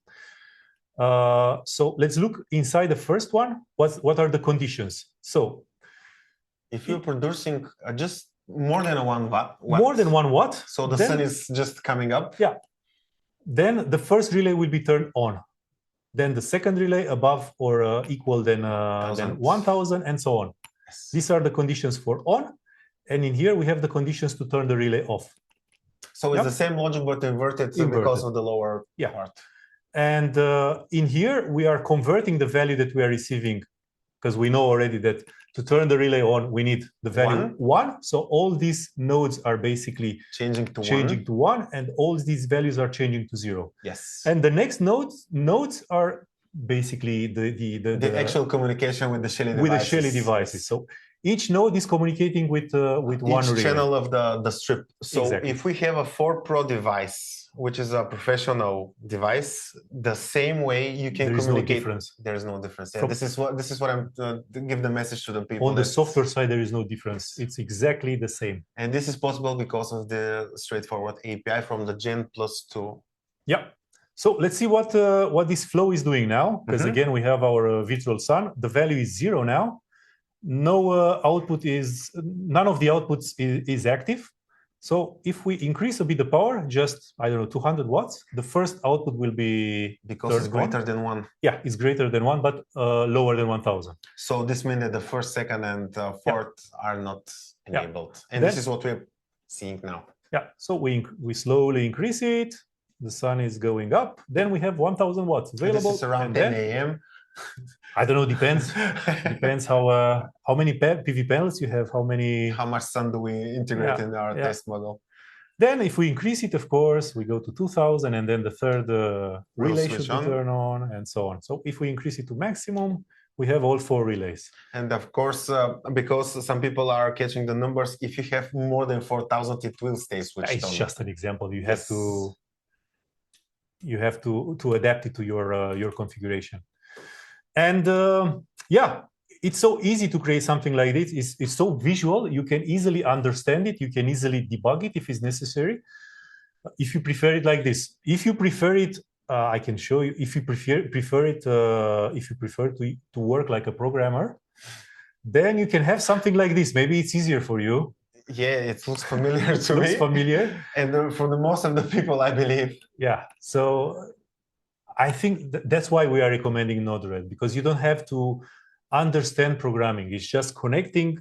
So let's look inside the first one. What are the conditions? So if you're producing just more than 1 watt. More than 1 watt. So the sun is just coming up. Yeah. Then the first relay will be turned on. Then the second relay above or equal than 1000 and so on. Yes. These are the conditions for on. And in here we have the conditions to turn the relay off. So it's the same logic but inverted because of the lower part. And in here we are converting the value that we are receiving, because we know already that to turn the relay on we need the value 1. So all these nodes are basically changing to 1, and all these values are changing to 0. Yes. And the next nodes are basically the actual communication with the Shelly devices. With the Shelly devices. So each node is communicating with one relay. Each channel of the strip. So if we have a 4 Pro device, which is a professional device, the same way you can communicate. There is no difference. Yeah, this is what I'm give the message to the people. On the software side, there is no difference. It's exactly the same. And this is possible because of the straightforward API from the Gen Plus 2. Yeah. So let's see what this flow is doing now. Because again, we have our virtual sun. The value is 0 now. No output is, none of the outputs is active. So if we increase a bit the power, just, I don't know, 200 watts, the first output will be... Because it's greater than 1. Yeah, it's greater than 1, but lower than 1000. So this means that the first, second, and fourth are not enabled. And this is what we're seeing now. Yeah, so we slowly increase it. The sun is going up. Then we have 1000 watts available. This is around 10 a.m. I don't know, depends. Depends how many PV panels you have, how much sun do we integrate in our test model. Then if we increase it, of course, we go to 2000, and then the third relay should be turned on, and so on. So if we increase it to maximum, we have all 4 relays. And of course, because some people are catching the numbers, if you have more than 4000, it will stay switched on. It's just an example. You have to adapt it to your configuration. And yeah, it's so easy to create something like this. It's so visual. You can easily understand it. You can easily debug it if it's necessary. If you prefer it like this, if you prefer it, I can show you. If you prefer it, if you prefer to work like a programmer, then you can have something like this. Maybe it's easier for you. Yeah, it looks familiar to me. Looks familiar, and for the most of the people, I believe. Yeah. So I think that's why we are recommending Node-RED, because you don't have to understand programming. It's just connecting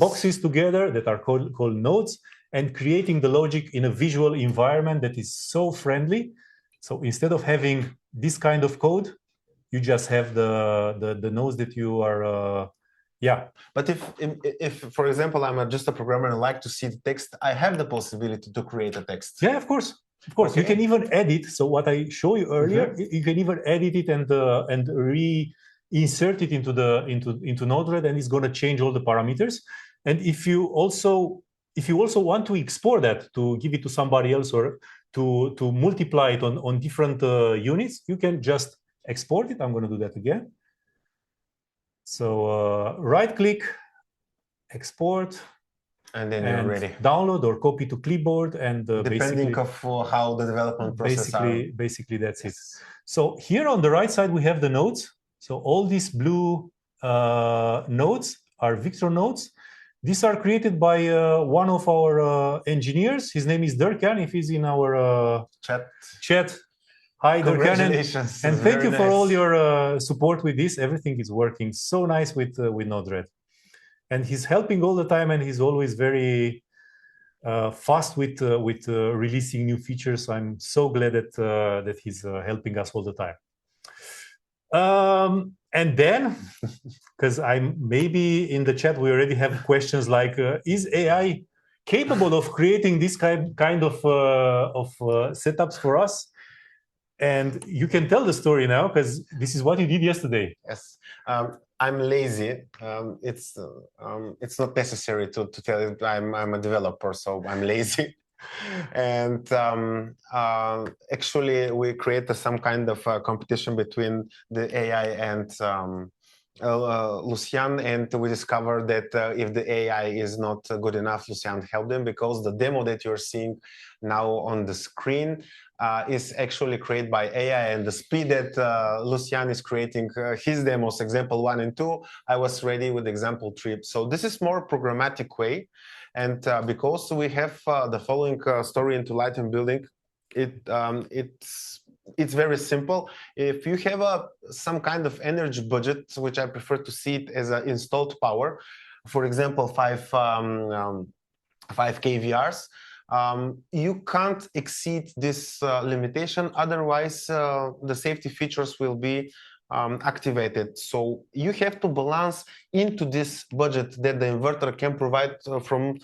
boxes together that are called nodes and creating the logic in a visual environment that is so friendly. So instead of having this kind of code, you just have the nodes that you are, yeah. But if for example, I'm just a programmer and like to see the text, I have the possibility to create a text. Yeah, of course. Of course, okay. You can even edit. So what I showed you earlier, you can even edit it and reinsert it into Node-RED, and it's going to change all the parameters. And if you also want to export that to give it to somebody else or to multiply it on different units, you can just export it. I'm going to do that again. So right-click, export. And then you're ready. Download or copy to clipboard, and depending of how the development process basically that's it. So here on the right side we have the nodes. So all these blue nodes are Victron nodes. These are created by one of our engineers. His name is Durkan. If he's in our chat. Hi, Durkan, and thank you for all your support with this. Everything is working so nice with Node-RED. And he's helping all the time, and he's always very fast with releasing new features. I'm so glad that he's helping us all the time. And then, because maybe in the chat we already have questions like, is AI capable of creating this kind of setups for us? And you can tell the story now, because this is what you did yesterday. Yes. I'm lazy. It's not necessary to tell it. I'm a developer, so I'm lazy. And actually, we created some kind of competition between the AI and Lucian, and we discovered that if the AI is not good enough, Lucian helped them, because the demo that you're seeing now on the screen is actually created by AI, and the speed that Lucian is creating his demos, example 1 and 2, I was ready with example 3. So this is more programmatic way, and because we have the following story into light and building, it's very simple. If you have some kind of energy budget, which I prefer to see it as an installed power, for example, 5 kVRs, you can't exceed this limitation, otherwise the safety features will be activated. So you have to balance into this budget that the inverter can provide from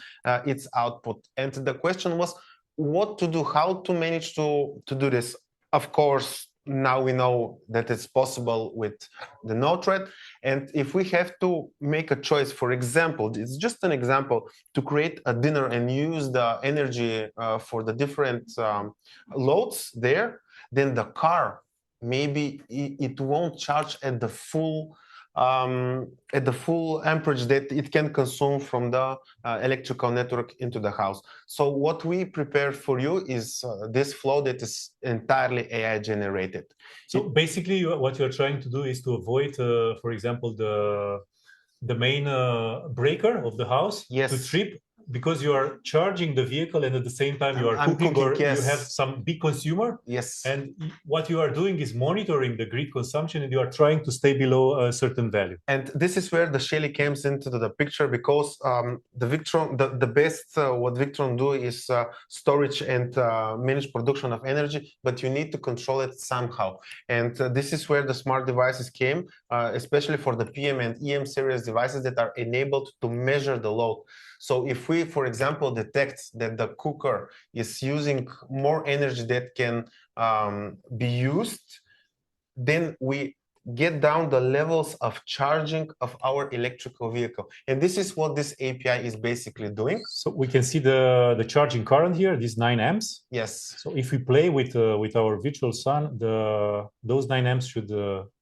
its output. And the question was what to do, how to manage to do this. Of course, now we know that it's possible with the Node-RED. And if we have to make a choice, for example, it's just an example, to create a dinner and use the energy for the different loads there, then the car, maybe it won't charge at the full amperage that it can consume from the electrical network into the house. So what we prepared for you is this flow that is entirely AI generated. So basically what you're trying to do is to avoid, for example, the main breaker of the house to trip, because you are charging the vehicle and at the same time you are cooking, or you have some big consumer. Yes. And what you are doing is monitoring the grid consumption, and you are trying to stay below a certain value. And this is where the Shelly comes into the picture, because the Victron, the best what Victron do is storage and manage production of energy, but you need to control it somehow. And this is where the smart devices came, especially for the PM and EM series devices that are enabled to measure the load. So if we, for example, detect that the cooker is using more energy that can be used, then we get down the levels of charging of our electrical vehicle. And this is what this API is basically doing. So we can see the charging current here, these 9 amps. Yes. So if we play with our virtual sun, those 9 amps should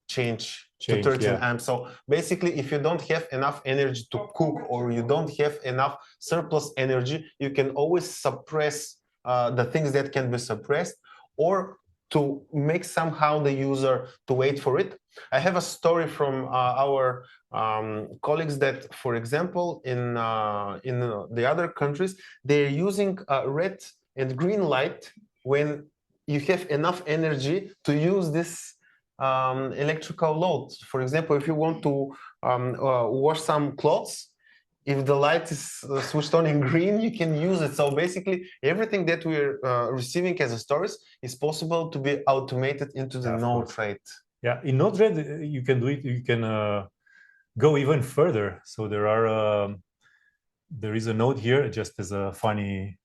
change to 13 amps. So basically, if you don't have enough energy to cook, or you don't have enough surplus energy, you can always suppress the things that can be suppressed, or to make somehow the user to wait for it. I have a story from our colleagues that, for example, in the other countries, they're using red and green light when you have enough energy to use this electrical load. For example, if you want to wash some clothes, if the light is switched on in green, you can use it. So basically, everything that we're receiving as a stories is possible to be automated into the Node-RED. Yeah, in Node-RED, you can do it. You can go even further. So there is a node here, just as a funny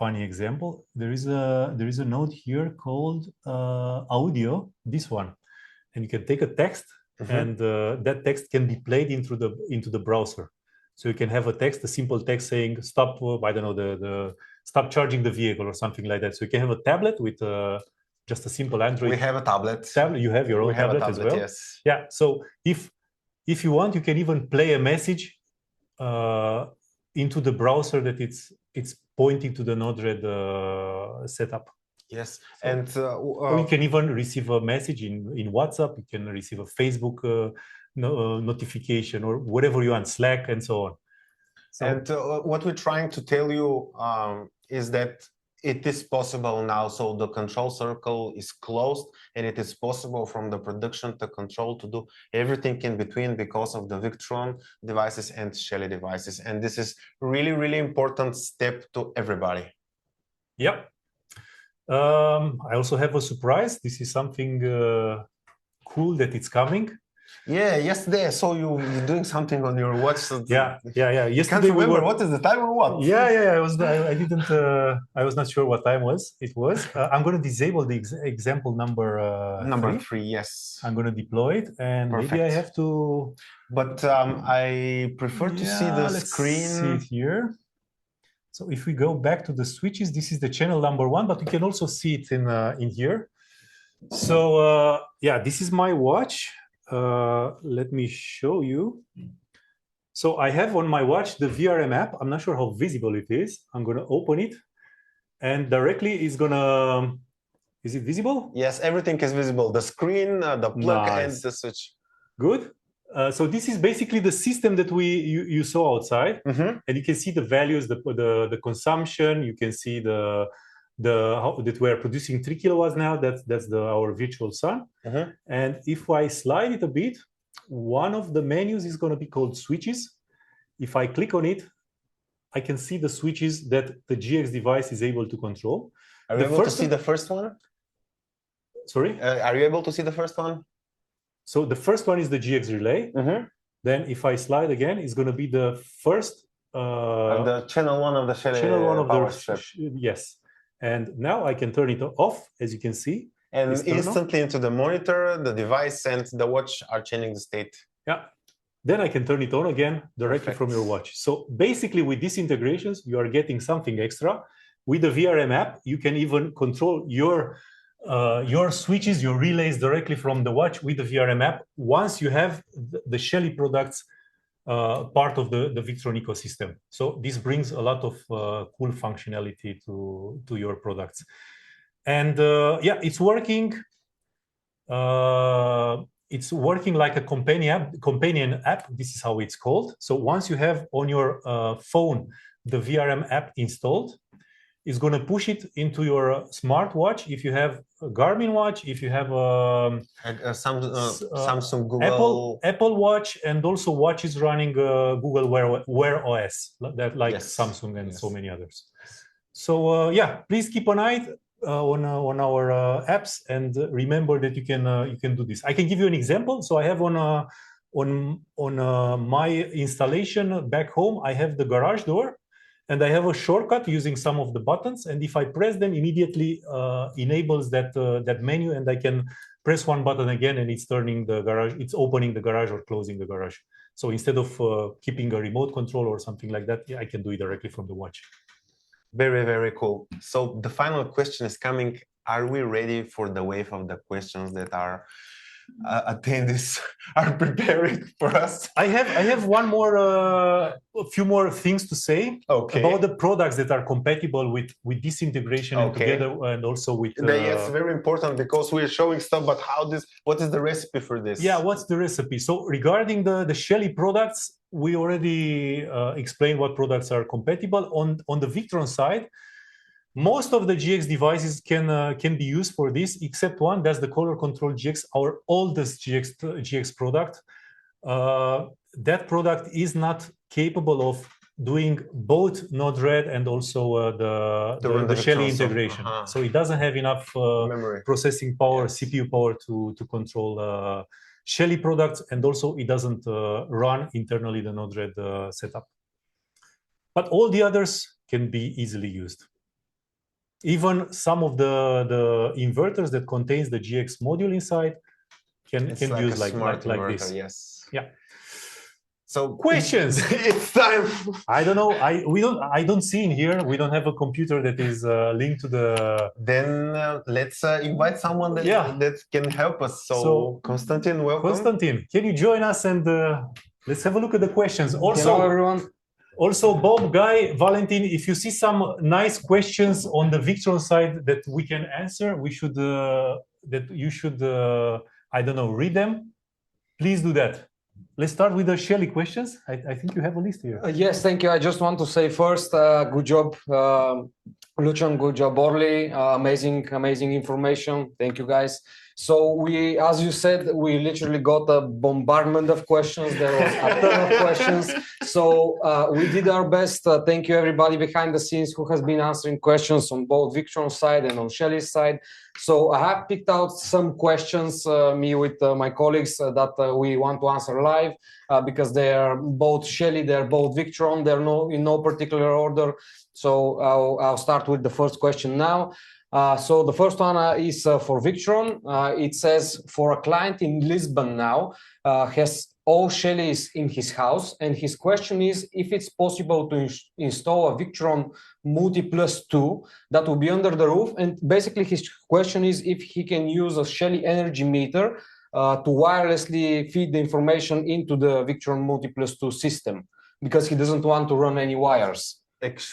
example. There is a node here called audio, this one, and you can take a text, and that text can be played into the browser. So you can have a simple text saying stop, I don't know, stop charging the vehicle or something like that. So you can have a tablet with just a simple Android. We have a tablet. You have your own tablet as well. Yes. Yeah. So if you want, you can even play a message into the browser that it's pointing to the Node-RED setup. Yes, so, and you can even receive a message in WhatsApp. You can receive a Facebook notification, or whatever you want, Slack, and so on. So, and what we're trying to tell you is that it is possible now. So the control circle is closed, and it is possible from the production to control to do everything in between because of the Victron devices and Shelly devices. And this is really, really important step to everybody. Yep. I also have a surprise. This is something cool that it's coming. Yeah, yesterday I saw you're doing something on your watch. So yeah. Yesterday can't remember what is the time or what? Yeah. I was not sure what time it was. I'm going to disable the example number 3. Yes. I'm going to deploy it, and perfect. Maybe I have to. But I prefer to see the screen. See it here. So if we go back to the switches, this is the channel number 1, but you can also see it in here. So this is my watch. Let me show you. So I have on my watch the VRM app. I'm not sure how visible it is. I'm going to open it, and directly it's going to. Is it visible? Yes, everything is visible. The screen, the plug, and the switch. Good. So this is basically the system that you saw outside, and you can see the values, the consumption. You can see that we're producing 3 kilowatts now. That's our virtual sun. And if I slide it a bit, one of the menus is going to be called switches. If I click on it, I can see the switches that the GX device is able to control. Are you able to see the first one? Sorry? Are you able to see the first one? So the first one is the GX relay. Then if I slide again, it's going to be the first. The channel 1 of the Shelly power strip. Yes. And now I can turn it off, as you can see. And instantly into the monitor, the device and the watch are changing the state. Yeah. Then I can turn it on again directly from your watch. So basically with these integrations, you are getting something extra. With the VRM app, you can even control your switches, your relays directly from the watch with the VRM app once you have the Shelly products part of the Victron ecosystem. So this brings a lot of cool functionality to your products. And it's working. It's working like a companion app. This is how it's called. So once you have on your phone the VRM app installed, it's going to push it into your smartwatch. If you have a Garmin watch, if you have Samsung, Google, Apple Watch, and also watches running Google Wear OS, Samsung and so many others. So please keep an eye on our apps, and remember that you can do this. I can give you an example. So I have on on my installation back home, I have the garage door, and I have a shortcut using some of the buttons. And if I press them, immediately enables that menu, and I can press one button again, and it's turning the garage. It's opening the garage or closing the garage. So instead of keeping a remote control or something like that, I can do it directly from the watch. Very, very cool. So the final question is coming. Are we ready for the wave of the questions that our attendees are preparing for us? I have one more, a few more things to say about the products that are compatible with this integration and together, and also with. Yes, very important, because we're showing stuff, but what is the recipe for this? Yeah, what's the recipe? So regarding the Shelly products, we already explained what products are compatible. On the Victron side, most of the GX devices can be used for this, except one. That's the Color Control GX, our oldest GX product. That product is not capable of doing both Node-RED and also the Shelly integration. So it doesn't have enough processing power, CPU power to control Shelly products, and also it doesn't run internally the Node-RED setup. But all the others can be easily used. Even some of the inverters that contains the GX module inside can use like this. Yes. Yeah. So questions. It's time. I don't know. I don't see in here. We don't have a computer that is linked to the. Then let's invite someone that can help us. So Konstantin, welcome. Konstantin, can you join us and let's have a look at the questions. Also, hello everyone. Also, Bob, Guy, Valentin, if you see some nice questions on the Victron side that we can answer, we should you should I don't know, read them. Please do that. Let's start with the Shelly questions. I think you have a list here. Yes, thank you. I just want to say first, good job, Lucian, good job, Orly. Amazing information. Thank you, guys. So we, as you said, we literally got a bombardment of questions. There was a ton of questions. So we did our best. Thank you, everybody behind the scenes who has been answering questions on both Victron side and on Shelly's side. So I have picked out some questions, me with my colleagues, that we want to answer live because they are both Shelly, they're both Victron, they're in no particular order. So I'll start with the first question now. So the first one is for Victron. It says, for a client in Lisbon now, has all Shellys in his house, and his question is if it's possible to install a Victron Multi Plus 2 that will be under the roof. And basically his question is if he can use a Shelly energy meter to wirelessly feed the information into the Victron Multi Plus 2 system, because he doesn't want to run any wires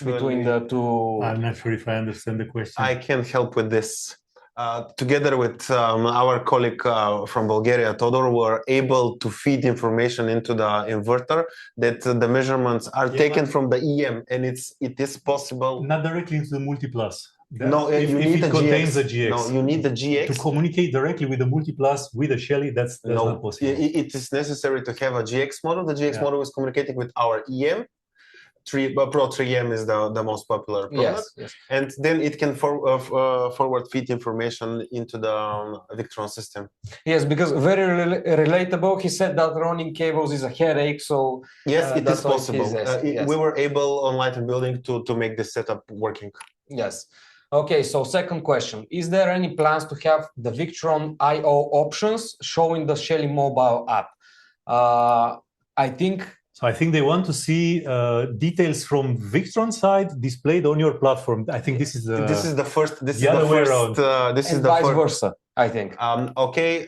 between the two. I'm not sure if I understand the question. I can help with this. Together with our colleague from Bulgaria, Todor, were able to feed information into the inverter that the measurements are taken from the EM, and it is possible. Not directly into the Multiplus. No, if it contains a GX. No, you need the GX. To communicate directly with the Multiplus with a Shelly, that's not possible. It is necessary to have a GX model. The GX model is communicating with our EM. Pro 3M is the most popular product, yes. And then it can forward feed information into the Victron system. Yes, because very relatable. He said that running cables is a headache, so yes, it is possible. Yes. We were able on Light and Building to make this setup working. Yes. Okay, so second question. Is there any plans to have the Victron I/O options showing the Shelly mobile app? So I think they want to see details from Victron side displayed on your platform. I think this is the first. This the is other the way first. around. This and is the vice first. versa, I think. Okay.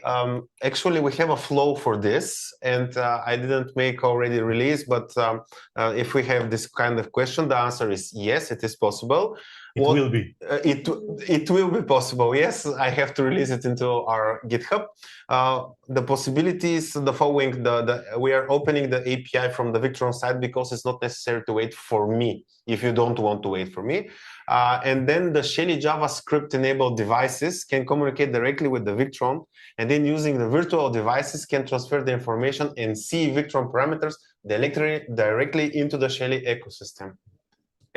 Actually, we have a flow for this, and I didn't make already release. But if we have this kind of question, the answer is yes. It is possible. It will be. It will be possible. Yes, I have to release it into our GitHub. The possibilities, the following: we are opening the API from the Victron side because it's not necessary to wait for me. If you don't want to wait for me, and then the Shelly JavaScript-enabled devices can communicate directly with the Victron, and then using the virtual devices can transfer the information and see Victron parameters directly into the Shelly ecosystem.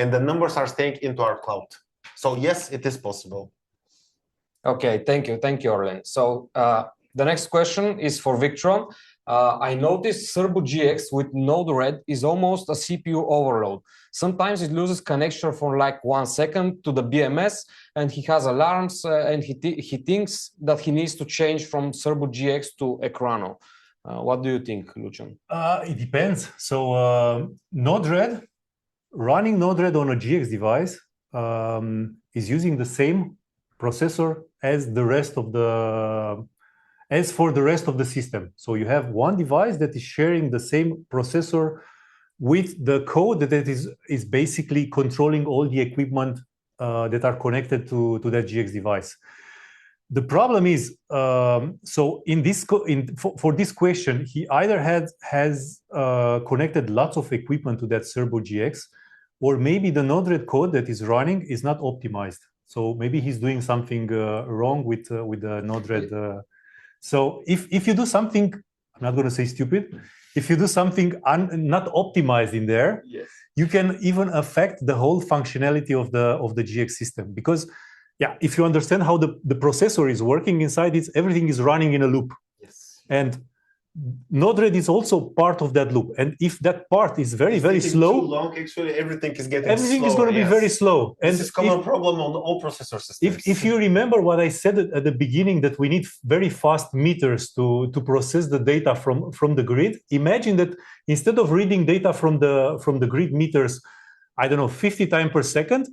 And the numbers are staying into our cloud. So yes, it is possible. Okay, thank you, Orlen. So the next question is for Victron. I noticed Turbo GX with Node-RED is almost a CPU overload. Sometimes it loses connection for like 1 second to the BMS, and he has alarms, and he thinks that he needs to change from Turbo GX to Ekrano. What do you think, Lucian? It depends. So Node-RED, running Node-RED on a GX device is using the same processor as the rest of the for the rest of the system. So you have one device that is sharing the same processor with the code that is basically controlling all the equipment that are connected to that GX device. The problem is, so in this for this question, he either has connected lots of equipment to that Turbo GX, or maybe the Node-RED code that is running is not optimized. So maybe he's doing something wrong with the Node-RED. So if you do something, I'm not going to say stupid, if you do something not optimized in there, yes, you can even affect the whole functionality of the GX system. Because yeah, if you understand how the processor is working inside, everything is running in a loop. Yes. And Node-RED is also part of that loop, and if that part is very slow, too long, actually everything is getting everything slower, is going to be very slow. This and is common problem on all processor systems. If you remember what I said at the beginning, that we need very fast meters to process the data from the grid, imagine that instead of reading data from the grid meters, I don't know, 50 times per second,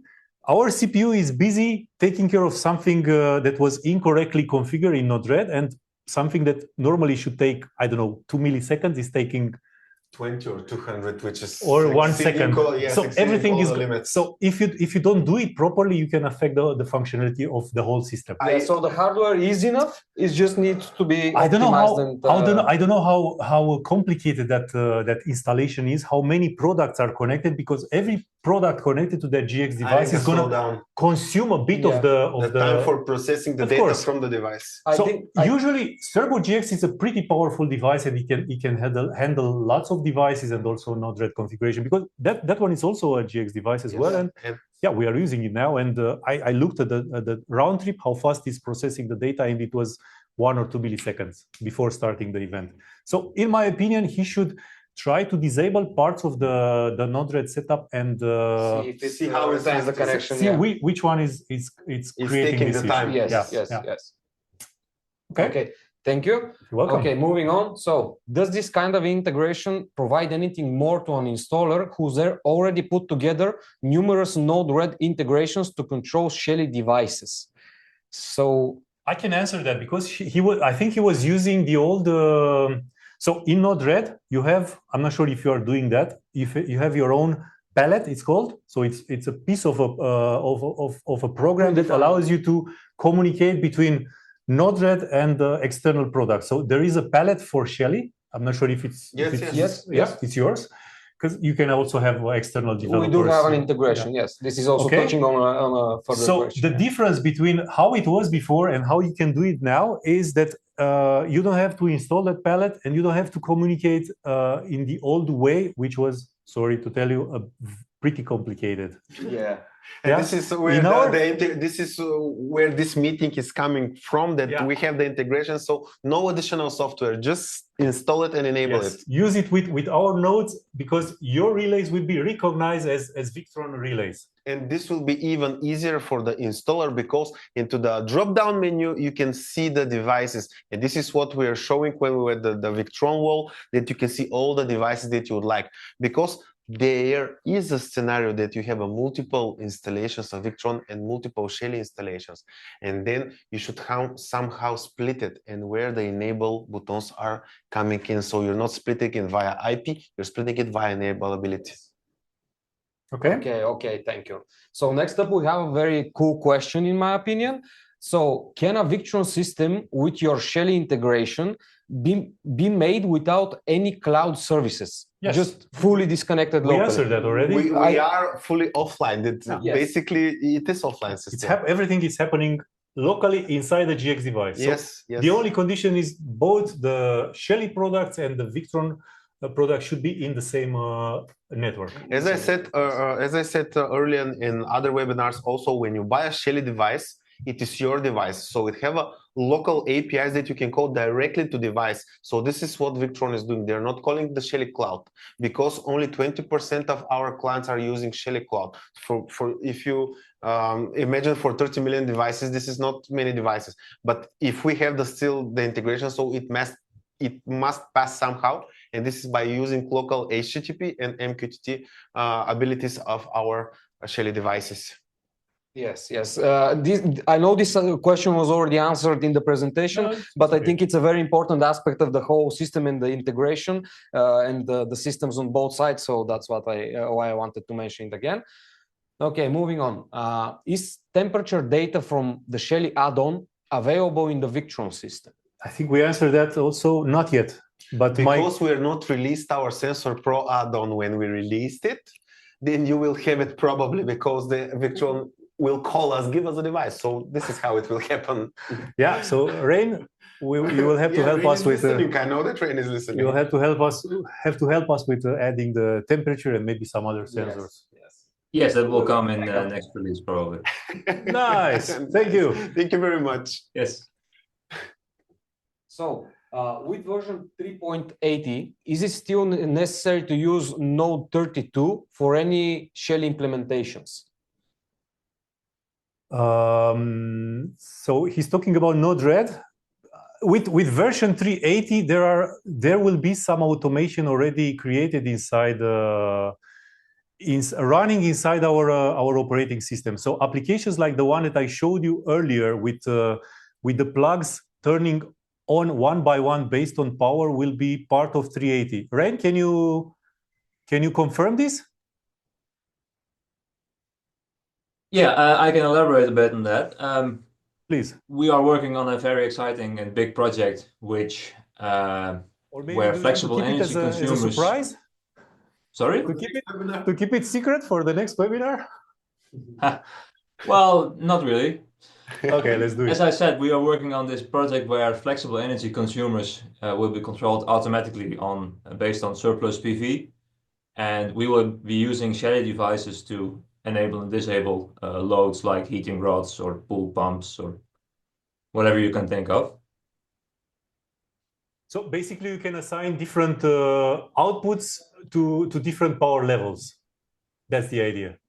our CPU is busy taking care of something that was incorrectly configured in Node-RED, and something that normally should take, I don't know, 2 milliseconds is taking 20 or 200, which is or 1 second. So everything is limits. So if you don't do it properly, you can affect the functionality of the whole system. So the hardware is enough. It just needs to be optimized. I don't know how complicated that installation is. How many products are connected? Because every product connected to that GX device is going to consume a bit of the time for processing the data from the device. Usually Turbo GX is a pretty powerful device, and it can handle lots of devices and also Node-RED configuration, because that one is also a GX device as well. And yeah, we are using it now. And I looked at the round trip, how fast it's processing the data, and it was 1 or 2 milliseconds before starting the event. So in my opinion, he should try to disable parts of the Node-RED setup and see how it has the connection. See which one is creating this the time. Yes. Okay. Thank you. You're welcome. Okay, moving on. So, does this kind of integration provide anything more to an installer who's already put together numerous Node-RED integrations to control Shelly devices? So I can answer that, because I think he was using the old. So in Node-RED, you have, I'm not sure if you are doing that, if you have your own palette, it's called. So it's a piece of a program that allows you to communicate between Node-RED and external products. So there is a palette for Shelly. I'm not sure if it's it's yours, because you can also have external developers. We do have an integration. Yes, this is also touching on a further question. So the difference between how it was before and how you can do it now is that you don't have to install that palette, and you don't have to communicate in the old way, which was, sorry to tell you, pretty complicated. Yeah. And this is where this meeting is coming from, that we have the integration. So no additional software, just install it and enable it. Use it with our nodes, because your relays will be recognized as Victron relays. And this will be even easier for the installer, because into the drop-down menu, you can see the devices. And this is what we are showing when we were at the Victron wall, that you can see all the devices that you would like. Because there is a scenario that you have a multiple installations of Victron and multiple Shelly installations, and then you should somehow split it, and where the enable buttons are coming in. So you're not splitting it via IP, you're splitting it via enableability. Okay, thank you. So next up, we have a very cool question, in my opinion. So can a Victron system with your Shelly integration be made without any cloud services? Yes. Just fully disconnected locally? We answered that already. We are fully offline. Basically, it is offline system. Everything is happening locally inside the GX device. Yes. The only condition is both the Shelly products and the Victron products should be in the same network. As I said earlier in other webinars, also when you buy a Shelly device, it is your device. So it have a local APIs that you can call directly to device. So this is what Victron is doing. They're not calling the Shelly Cloud because only 20% of our clients are using Shelly Cloud. For if you imagine for 30 million devices, this is not many devices. But if we have still the integration, so it must pass somehow, and this is by using local HTTP and MQTT abilities of our Shelly devices. Yes, yes. I know this question was already answered in the presentation, but I think it's a very important aspect of the whole system and the integration and the systems on both sides. So that's why I wanted to mention it again. Okay, moving on. Is temperature data from the Shelly add-on available in the Victron system? I think we answered that also, not yet. But because we are not released our Sensor Pro add-on when we released it, then you will have it probably because the Victron will call us, give us a device. So this is how it will happen. Yeah. So Rain, you will have to help us with. I know that Rain is listening. You'll have to help us with adding the temperature and maybe some other sensors. Yes, that will come in the next release probably. Nice. Thank you. Thank you very much. Yes. So with version 3.80, is it still necessary to use Node 32 for any Shelly implementations? So he's talking about Node-RED. With version 380, there will be some automation already created inside running inside our operating system. So applications like the one that I showed you earlier with the plugs turning on one by one based on power will be part of 380. Rain, can you confirm this? Yeah, I can elaborate a bit on that. Please. We are working on a very exciting and big project, which where flexible energy consumers. As a surprise? Sorry? To keep it secret for the next webinar? Well, not really. Okay, let's do it. As I said, we are working on this project where flexible energy consumers will be controlled automatically based on surplus PV, and we will be using Shelly devices to enable and disable loads like heating rods or pool pumps or whatever you can think of. So basically, you can assign different outputs to different power levels. That's the idea.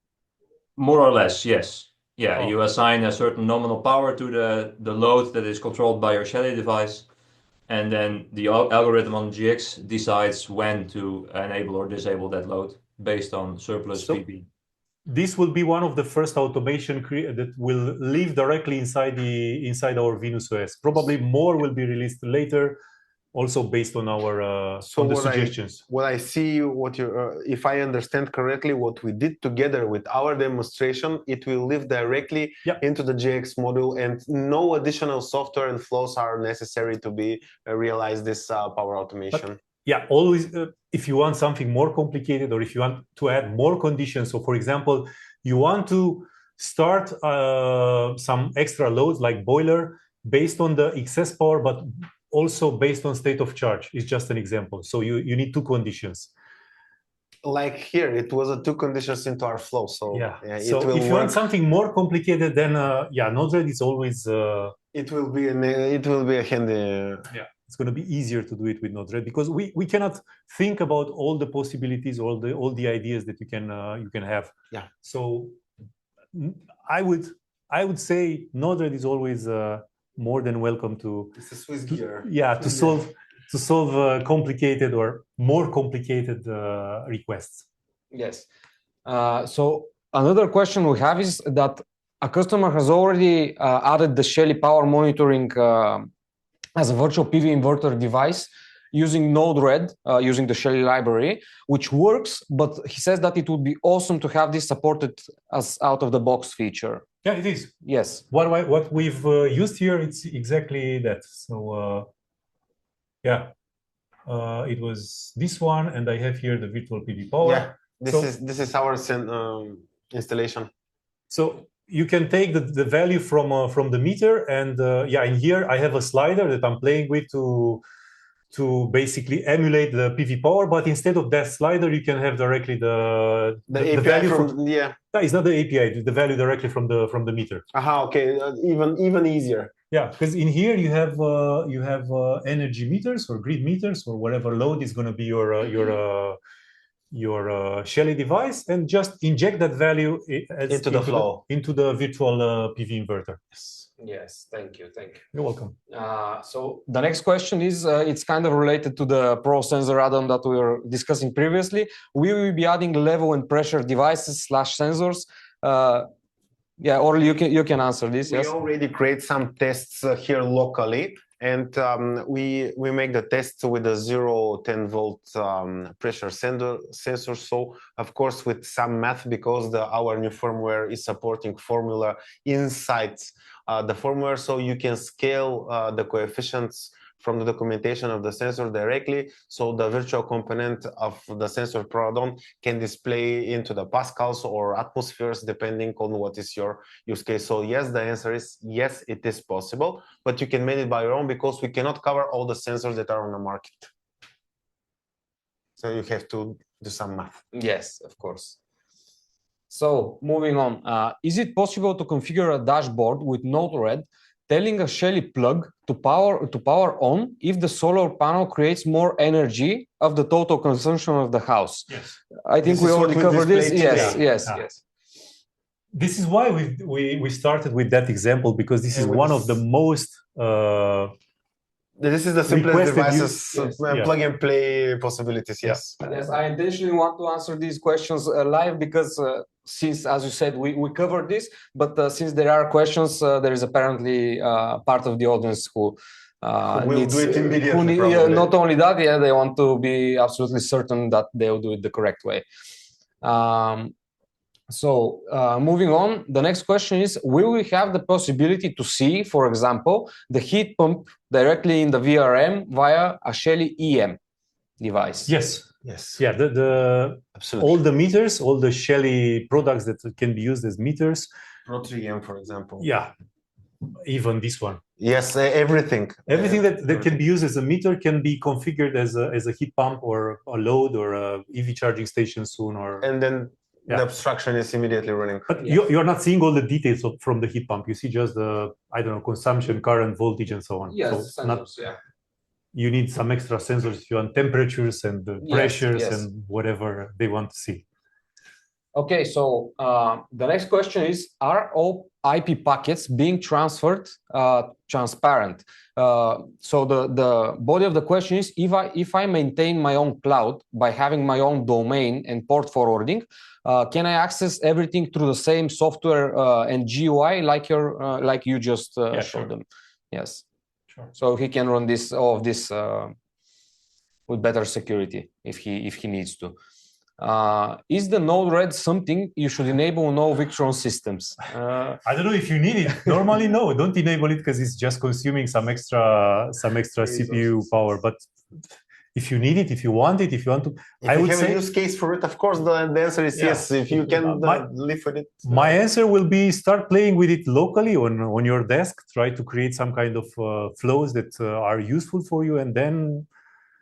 More or less, yes. Yeah, Oh. You assign a certain nominal power to the load that is controlled by your Shelly device, and then the algorithm on GX decides when to enable or disable that load based on surplus PV. This will be one of the first automation that will live directly inside our Venus OS. Probably more will be released later, also based on our suggestions. What I see, if I understand correctly, what we did together with our demonstration, it will live directly into the GX module, and no additional software and flows are necessary to be realize this power automation. But, always, if you want something more complicated, or if you want to add more conditions. So, for example, you want to start some extra loads like boiler based on the excess power, but also based on state of charge. Is just an example. So you need two conditions. Like here, it was two conditions into our flow. So so if you want something more complicated, then Node-RED is always. It will be a handy. It's going to be easier to do it with Node-RED because we cannot think about all the possibilities, all the ideas that you can have. Yeah. So I would say Node-RED is always more than welcome to. It's a Swiss gear. To solve complicated or more complicated requests. Yes. So another question we have is that a customer has already added the Shelly power monitoring as a virtual PV inverter device using Node-RED, using the Shelly library, which works, but he says that it would be awesome to have this supported as out-of-the-box feature. Yeah, it is. Yes. What we've used here, it's exactly that. So, it was this one, and I have here the virtual PV power. Yeah, this is our installation. So you can take the value from the meter, and in here I have a slider that I'm playing with to to basically emulate the PV power, but instead of that slider, you can have directly the API value from No, it's not the API, the value directly from the meter. Okay, even easier. Yeah, because in here you have energy meters or grid meters or whatever load is going to be your Shelly device, and just inject that value into the flow, into the virtual PV inverter. Yes, thank you. You're welcome. So the next question is, it's kind of related to the Pro Sensor add-on that we were discussing previously. We will be adding level and pressure devices / sensors. Yeah, or you can answer this. We yes. already create some tests here locally, and we make the tests with a 0-10 volt pressure sensor. So of course with some math, because our new firmware is supporting formula inside the firmware, so you can scale the coefficients from the documentation of the sensor directly, so the virtual component of the sensor product can display into the pascals or atmospheres depending on what is your use case. So yes, the answer is yes, it is possible, but you can make it by your own, because we cannot cover all the sensors that are on the market. So you have to do some math. Yes, of course. So moving on, is it possible to configure a dashboard with Node-RED telling a Shelly plug to power on if the solar panel creates more energy of the total consumption of the house? Yes. I think we already covered this. Yes. This is why we started with that example, because this is one of the most this is the simplest devices, yes. plug and play possibilities. Yes. Yes, I intentionally want to answer these questions live, because since, as you said, we covered this, but since there are questions, there is apparently part of the audience who will do it immediately. Not only that, they want to be absolutely certain that they'll do it the correct way. So moving on, the next question is, will we have the possibility to see, for example, the heat pump directly in the VRM via a Shelly EM device? Yes. Yeah, Absolutely. all the meters, all the Shelly products that can be used as meters. Pro 3M, for example. Yeah, even this one. Yes, everything. Everything that can be used as a meter can be configured as a heat pump or a load or a EV charging station soon. And then the abstraction is immediately running. But you're not seeing all the details from the heat pump. You see just the, I don't know, consumption, current, voltage, and so on. Yes, so sensors, you need some extra sensors if you want temperatures and pressures and whatever they want to see. Okay, so the next question is, are all IP packets being transferred transparent? So the body of the question is, if I maintain my own cloud by having my own domain and port forwarding, can I access everything through the same software and GUI like you just showed them? Yes. Sure. So he can run all of this with better security if he needs to. Is the Node-RED something you should enable on all Victron systems? I don't know if you need it. Normally, no, don't enable it, because it's just consuming some extra CPU power. But if you need it, if you want it, if you want to, I would say a use case for it. Of course, the answer is yes. If you can live with it. My answer will be start playing with it locally on your desk. Try to create some kind of flows that are useful for you, and then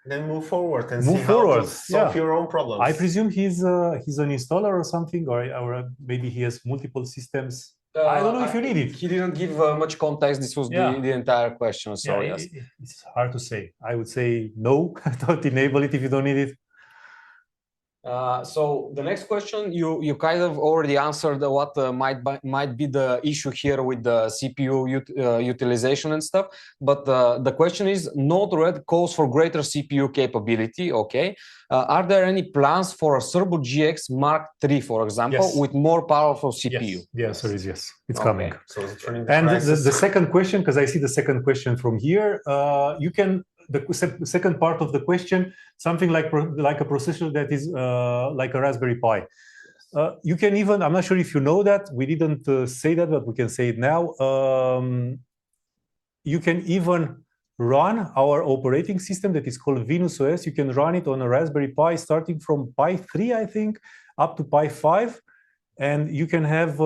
move forward and see how to solve your own problems. I presume he's an installer or something, or maybe he has multiple systems. I don't know if you need it. He didn't give much context. This was the entire question. So yes, it's hard to say. I would say no, don't enable it if you don't need it. So the next question, you kind of already answered what might be the issue here with the CPU utilization and stuff. But the question is, Node-RED calls for greater CPU capability. Okay, are there any plans for a Turbo GX Mark III, for example, with more powerful CPU? Yes. The answer is yes. It's coming. So it's turning and the second question, because I see the second question from here, you can. The second part of the question, something like a processor that is like a Raspberry Pi. You can even, I'm not sure if you know that, we didn't say that, but we can say it now. You can even run our operating system that is called Venus OS. You can run it on a Raspberry Pi starting from Pi 3, I think, up to Pi 5. And you can have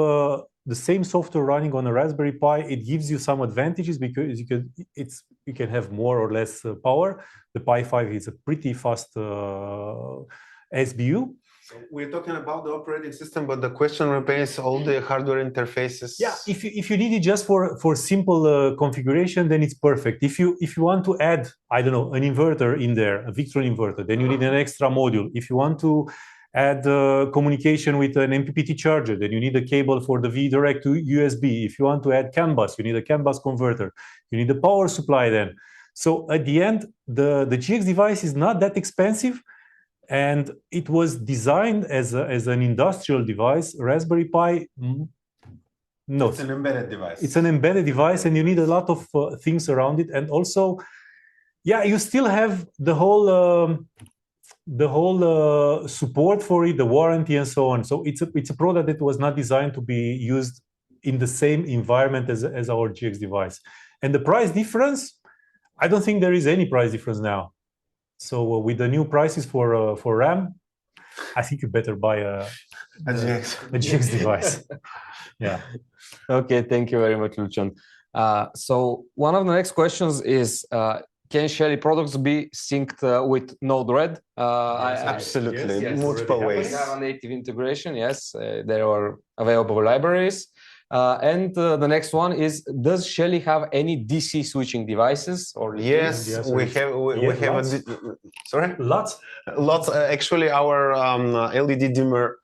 the same software running on a Raspberry Pi, it gives you some advantages because you can have more or less power. The Pi 5 is a pretty fast SBU. So we're talking about the operating system, but the question remains all the hardware interfaces. Yeah, if you need it just for simple configuration, then it's perfect. If you want to add, I don't know, an inverter in there, a Victron inverter, then you need an extra module. If you want to add communication with an MPPT charger, then you need a cable for the V direct to USB. If you want to add CAN bus, you need a CAN bus converter. You need a power supply then. So at the end, the GX device is not that expensive. And it was designed as an industrial device. Raspberry Pi, no. It's an embedded device. It's an embedded device, and you need a lot of things around it. And also, yeah, you still have the whole support for it, the warranty, and so on. So it's a product that was not designed to be used in the same environment as our GX device. And the price difference, I don't think there is any price difference now. So with the new prices for RAM, I think you better buy a GX device. Yeah. Okay, thank you very much, Lucian. So one of the next questions is, can Shelly products be synced with Node-RED? Yes, absolutely, yes. multiple ways. We have a native integration, yes. There are available libraries. And the next one is, does Shelly have any DC switching devices? Or yes, we have. We have sorry, lots. Actually, our LED dimmer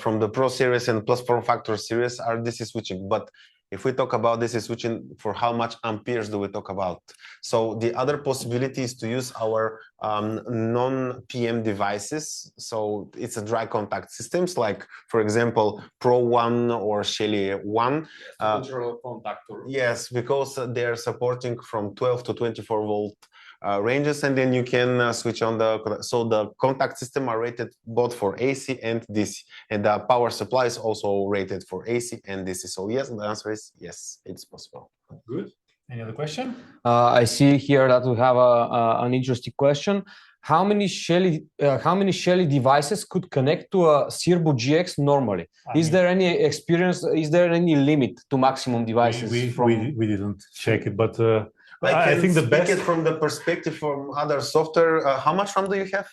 from the Pro series and Plus Form Factor series are DC switching. But if we talk about DC switching, for how much amperes do we talk about? So the other possibility is to use our non-PM devices. So it's a dry contact systems, like, for example, Pro 1 or Shelly 1. Control contactor. Yes, because they are supporting from 12 to 24 volt ranges, and then you can switch on so the contact system are rated both for AC and DC, and the power supply is also rated for AC and DC. So yes, the answer is yes, it's possible. Good. Any other question? I see here that we have an interesting question. How many Shelly devices could connect to a Servo GX normally? Is there any experience? Is there any limit to maximum devices? We didn't check it, but I think the best. It from the perspective from other software. How much RAM do you have?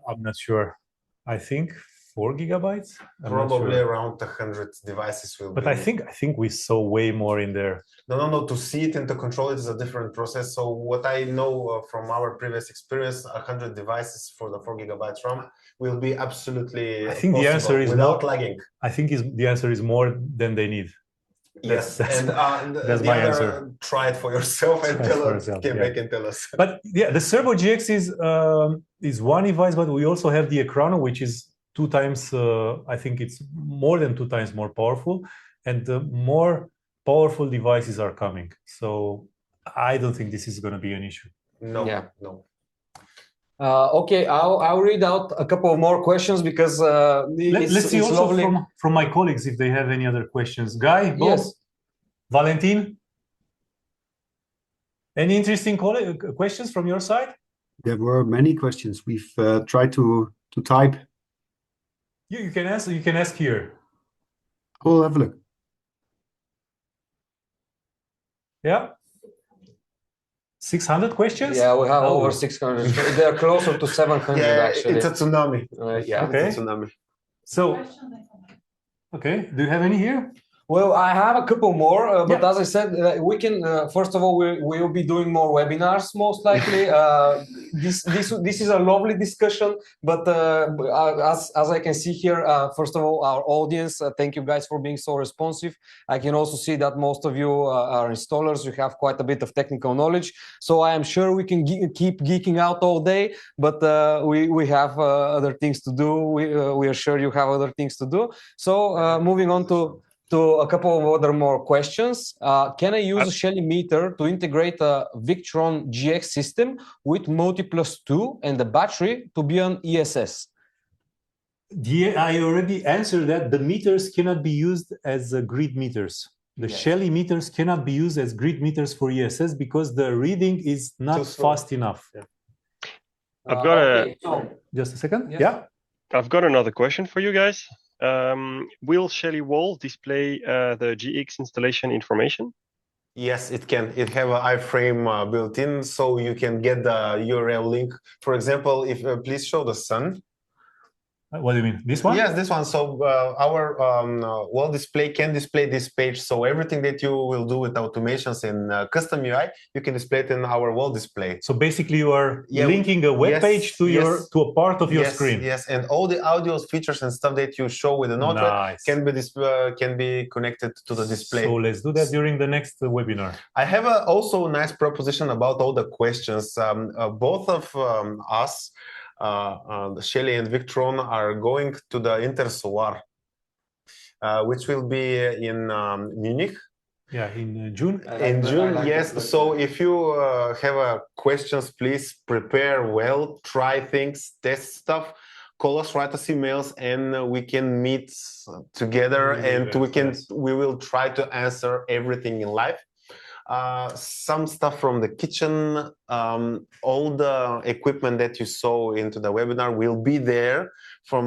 I'm not sure. I think 4 gigabytes. Probably around 100 devices will but be. I think we saw way more in there. No. To see it and to control it is a different process. So what I know from our previous experience, 100 devices for the 4 gigabytes RAM will be absolutely. I think the answer is without more, lagging. I think the answer is more than they need. Yes, that's my answer. Try it for yourself and tell us. Back and tell us. But yeah, the Servo GX is one device, but we also have the Ekrano, which is 2 times. I think it's more than 2 times more powerful, and more powerful devices are coming. So I don't think this is going to be an issue. No. Yeah. No. Okay, I'll read out a couple more questions because let's see also from my colleagues if they have any other questions. Guy, Bob, yes. Valentin, any interesting questions from your side? There were many questions. We've tried to type. You can answer. You can ask here. We'll have a look. Yeah. 600 questions? Yeah, we have over 600. They're closer to 700 actually. It's a tsunami. Yeah. Okay. It's a tsunami. So, okay. Do you have any here? Well, I have a couple more, but as I said, we can. First of all, we will be doing more webinars most likely. This is a lovely discussion, but as I can see here, first of all, our audience, thank you guys for being so responsive. I can also see that most of you are installers. You have quite a bit of technical knowledge, so I am sure we can keep geeking out all day. But we have other things to do. We are sure you have other things to do. So moving on to a couple of other more questions. Can I use a Shelly meter to integrate a Victron GX system with Multiplus 2 and the battery to be on ESS? I already answered that. The meters cannot be used as grid meters. The Shelly meters cannot be used as grid meters for ESS because the reading is not fast enough. Yeah. I've got just a second. Yes. Yeah. I've got another question for you guys. Will Shelly wall display the GX installation information? Yes, it can. It have an iframe built in, so you can get the URL link. For example, if please show the sun. What do you mean? This one? Yes, this one. So our wall display can display this page. So everything that you will do with automations and custom UI, you can display it in our wall display. So basically, you are linking a web page to to a part of your screen. Yes, and all the audio features and stuff that you show with the Node.js can be connected to the display. So let's do that during the next webinar. I have also a nice proposition about all the questions. Both of us. Shelly and Victron are going to the Intersoar, which will be in Munich. Yeah, in June. In June, yes. So if you have questions, please prepare well, try things, test stuff. Call us, write us emails, and we can meet together, and we will try to answer everything in live. Some stuff from the kitchen, all the equipment that you saw into the webinar will be there from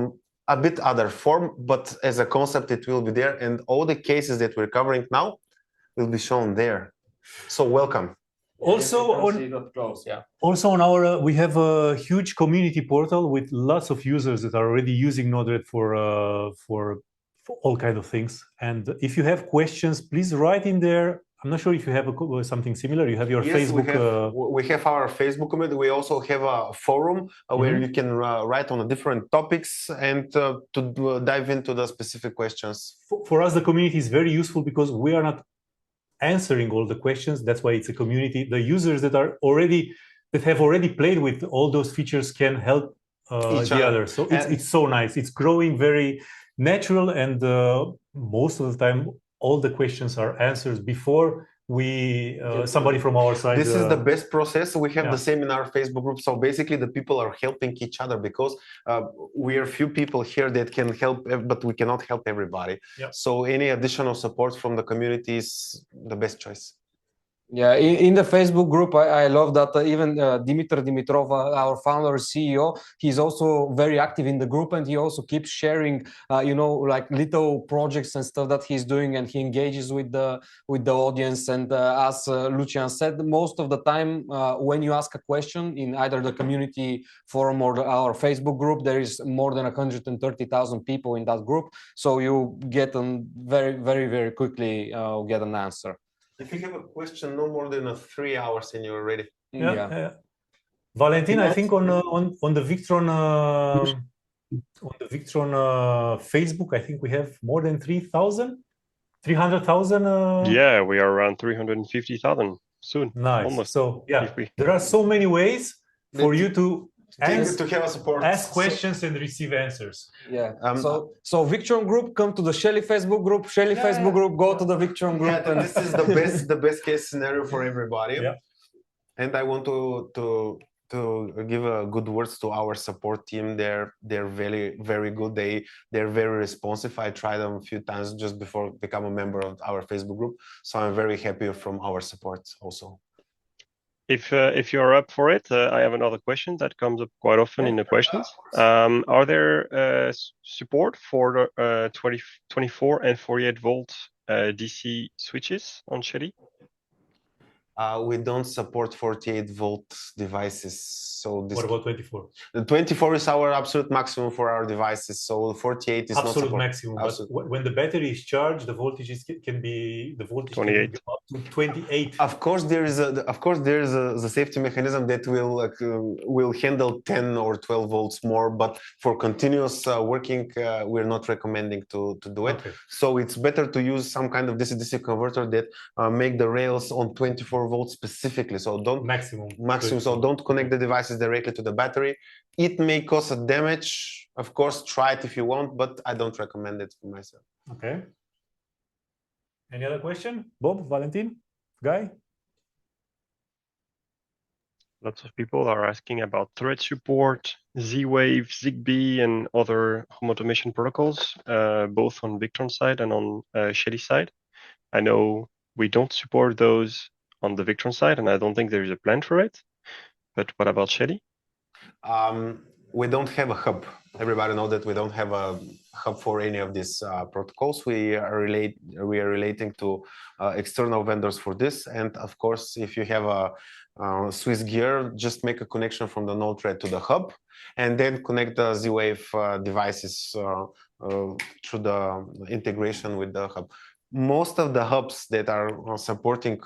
a bit other form, but as a concept, it will be there. And all the cases that we're covering now will be shown there. So welcome. Also on our, we have a huge community portal with lots of users that are already using Node-RED for all kinds of things. And if you have questions, please write in there. I'm not sure if you have something similar. You have your Facebook. We have our Facebook community. We also have a forum where you can write on different topics and to dive into the specific questions. For us, the community is very useful because we are not answering all the questions. That's why it's a community. The users that have already played with all those features can help the others. So it's so nice. It's growing very natural, and most of the time, all the questions are answered before somebody from our side. This is the best process. We have the same in our Facebook group. So basically, the people are helping each other because we are few people here that can help, but we cannot help everybody. So any additional support from the community is the best choice. Yeah, in the Facebook group, I love that even Dimitar Dimitrov, our founder CEO, he's also very active in the group, and he also keeps sharing, like little projects and stuff that he's doing, and he engages with the audience. And as Lucian said, most of the time when you ask a question in either the community forum or our Facebook group, there is more than 130,000 people in that group, so you get very, very, very quickly get an answer. If you have a question, no more than 3 hours and you're ready. Valentin, I think on the Victron Facebook, I think we have more than 300,000. Yeah, we are around 350,000 soon. Nice. Almost. So there are so many ways for you to have a support, ask questions and receive answers. So Victron group, come to the Shelly Facebook group. Shelly Facebook group, go to the Victron group. And this is the best case scenario for everybody. And I want to give good words to our support team. They're very, very good. They're very responsive. I tried them a few times just before become a member of our Facebook group. So I'm very happy from our support also. If you're up for it, I have another question that comes up quite often in the questions. Are there support for the 24 and 48 volt DC switches on Shelly? We don't support 48 volt devices. So what about 24? The 24 is our absolute maximum for our devices. So 48 is absolute not maximum. Absolute. But when the battery is charged, the voltage can be 28. Can be up to 28. Of course, there is the safety mechanism that will handle 10 or 12 volts more. But for continuous working, we're not recommending to do it. Okay. So it's better to use some kind of DC-DC converter that make the rails on 24 volts specifically. So don't maximum. So don't connect the devices directly to the battery. It may cause a damage. Of course, try it if you want, but I don't recommend it for myself. Okay. Any other question? Bob, Valentin, Guy? Lots of people are asking about thread support, Z-Wave, Zigbee, and other home automation protocols, both on Victron side and on Shelly side. I know we don't support those on the Victron side, and I don't think there is a plan for it. But what about Shelly? we don't have a hub. Everybody knows that we don't have a hub for any of these protocols. We are relating to external vendors for this. And of course, if you have a Swiss gear, just make a connection from the node thread to the hub, and then connect the Z-Wave devices through the integration with the hub. Most of the hubs that are supporting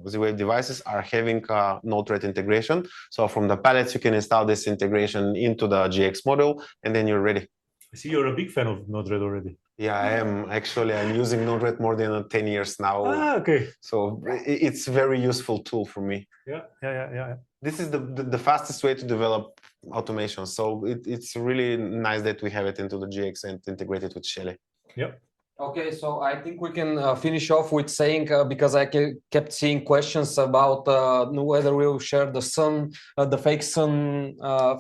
Z-Wave devices are having node thread integration. So from the pallets, you can install this integration into the GX module, and then you're ready. I see you're a big fan of Node-RED already. Yeah, I am. Actually, I'm using Node-RED more than 10 years now. Ah, okay. So it's a very useful tool for me. Yeah. This is the fastest way to develop automation. So it's really nice that we have it into the GX and integrate it with Shelly. Yep. Okay, so I think we can finish off with saying, because I kept seeing questions about whether we'll share the sun, the fake sun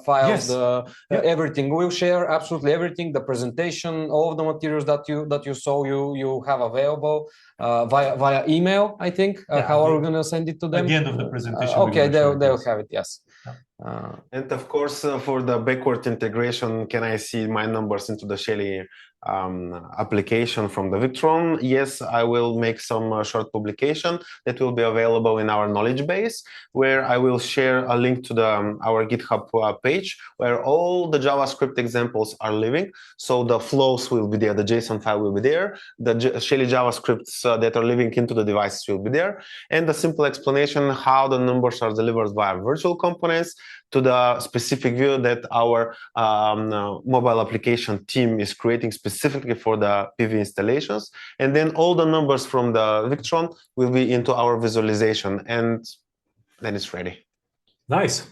files, Yes. everything. We'll share absolutely everything, the presentation, all of the materials that you saw you have available via email, I think. How are we going to send it to them? At the end of the presentation. Okay, they'll have it, yes. And of course, for the backward integration, can I see my numbers into the Shelly application from the Victron? Yes, I will make some short publication that will be available in our knowledge base, where I will share a link to our GitHub page, where all the JavaScript examples are living. So the flows will be there, the JSON file will be there, the Shelly JavaScripts that are living into the devices will be there, and a simple explanation how the numbers are delivered via virtual components to the specific view that our mobile application team is creating specifically for the PV installations. And then all the numbers from the Victron will be into our visualization, and then it's ready. Nice.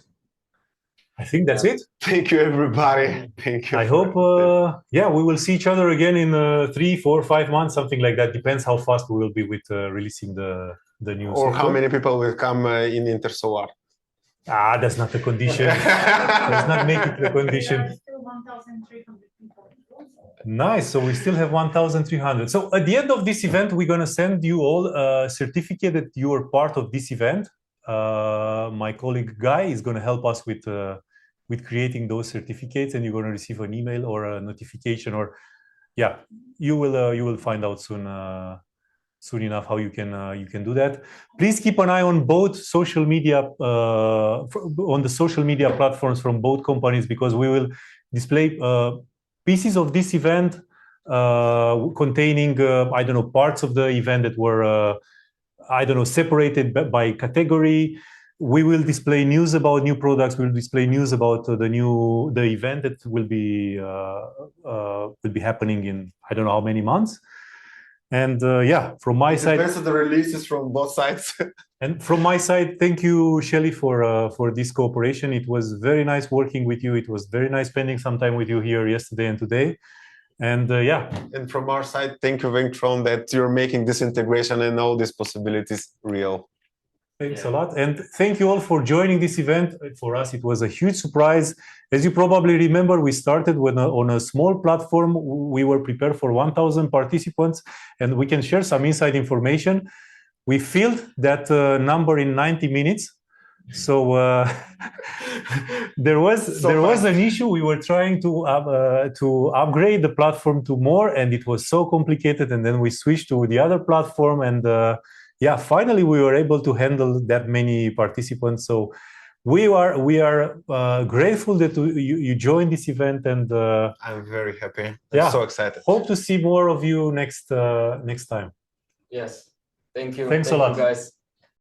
I think that's it. Thank you, everybody. Thank you. I hope, we will see each other again in 3, 4, 5 months, something like that. Depends how fast we will be with releasing the new Or software. how many people will come in Intersolar. Ah, that's not a condition. Let's not make it a condition. There are still 1,300 people. Nice. So we still have 1,300. So at the end of this event, we're going to send you all a certificate that you are part of this event. My colleague Guy is going to help us with creating those certificates, and you're going to receive an email or a notification, or you will find out soon enough how you can do that. Please keep an eye on both social media on the social media platforms from both companies, because we will display pieces of this event containing parts of the event that were separated by category. We will display news about new products. We will display news about the event that will be happening in I don't know how many months. And from my side, depends on the releases from both sides. And from my side, thank you, Shelly, for this cooperation. It was very nice working with you. It was very nice spending some time with you here yesterday and today. And And from our side, thank you, Victron, that you're making this integration and all these possibilities real. Thanks a lot. And thank you all for joining this event. For us, it was a huge surprise. As you probably remember, we started on a small platform. We were prepared for 1,000 participants, and we can share some inside information. We filled that number in 90 minutes. So there was an issue. We were trying to upgrade the platform to more, and it was so complicated. And then we switched to the other platform, and finally we were able to handle that many participants. So we are grateful that you joined this event, and I'm very happy. I'm so excited. Hope to see more of you next time. Yes. Thank you. Thanks a lot, guys.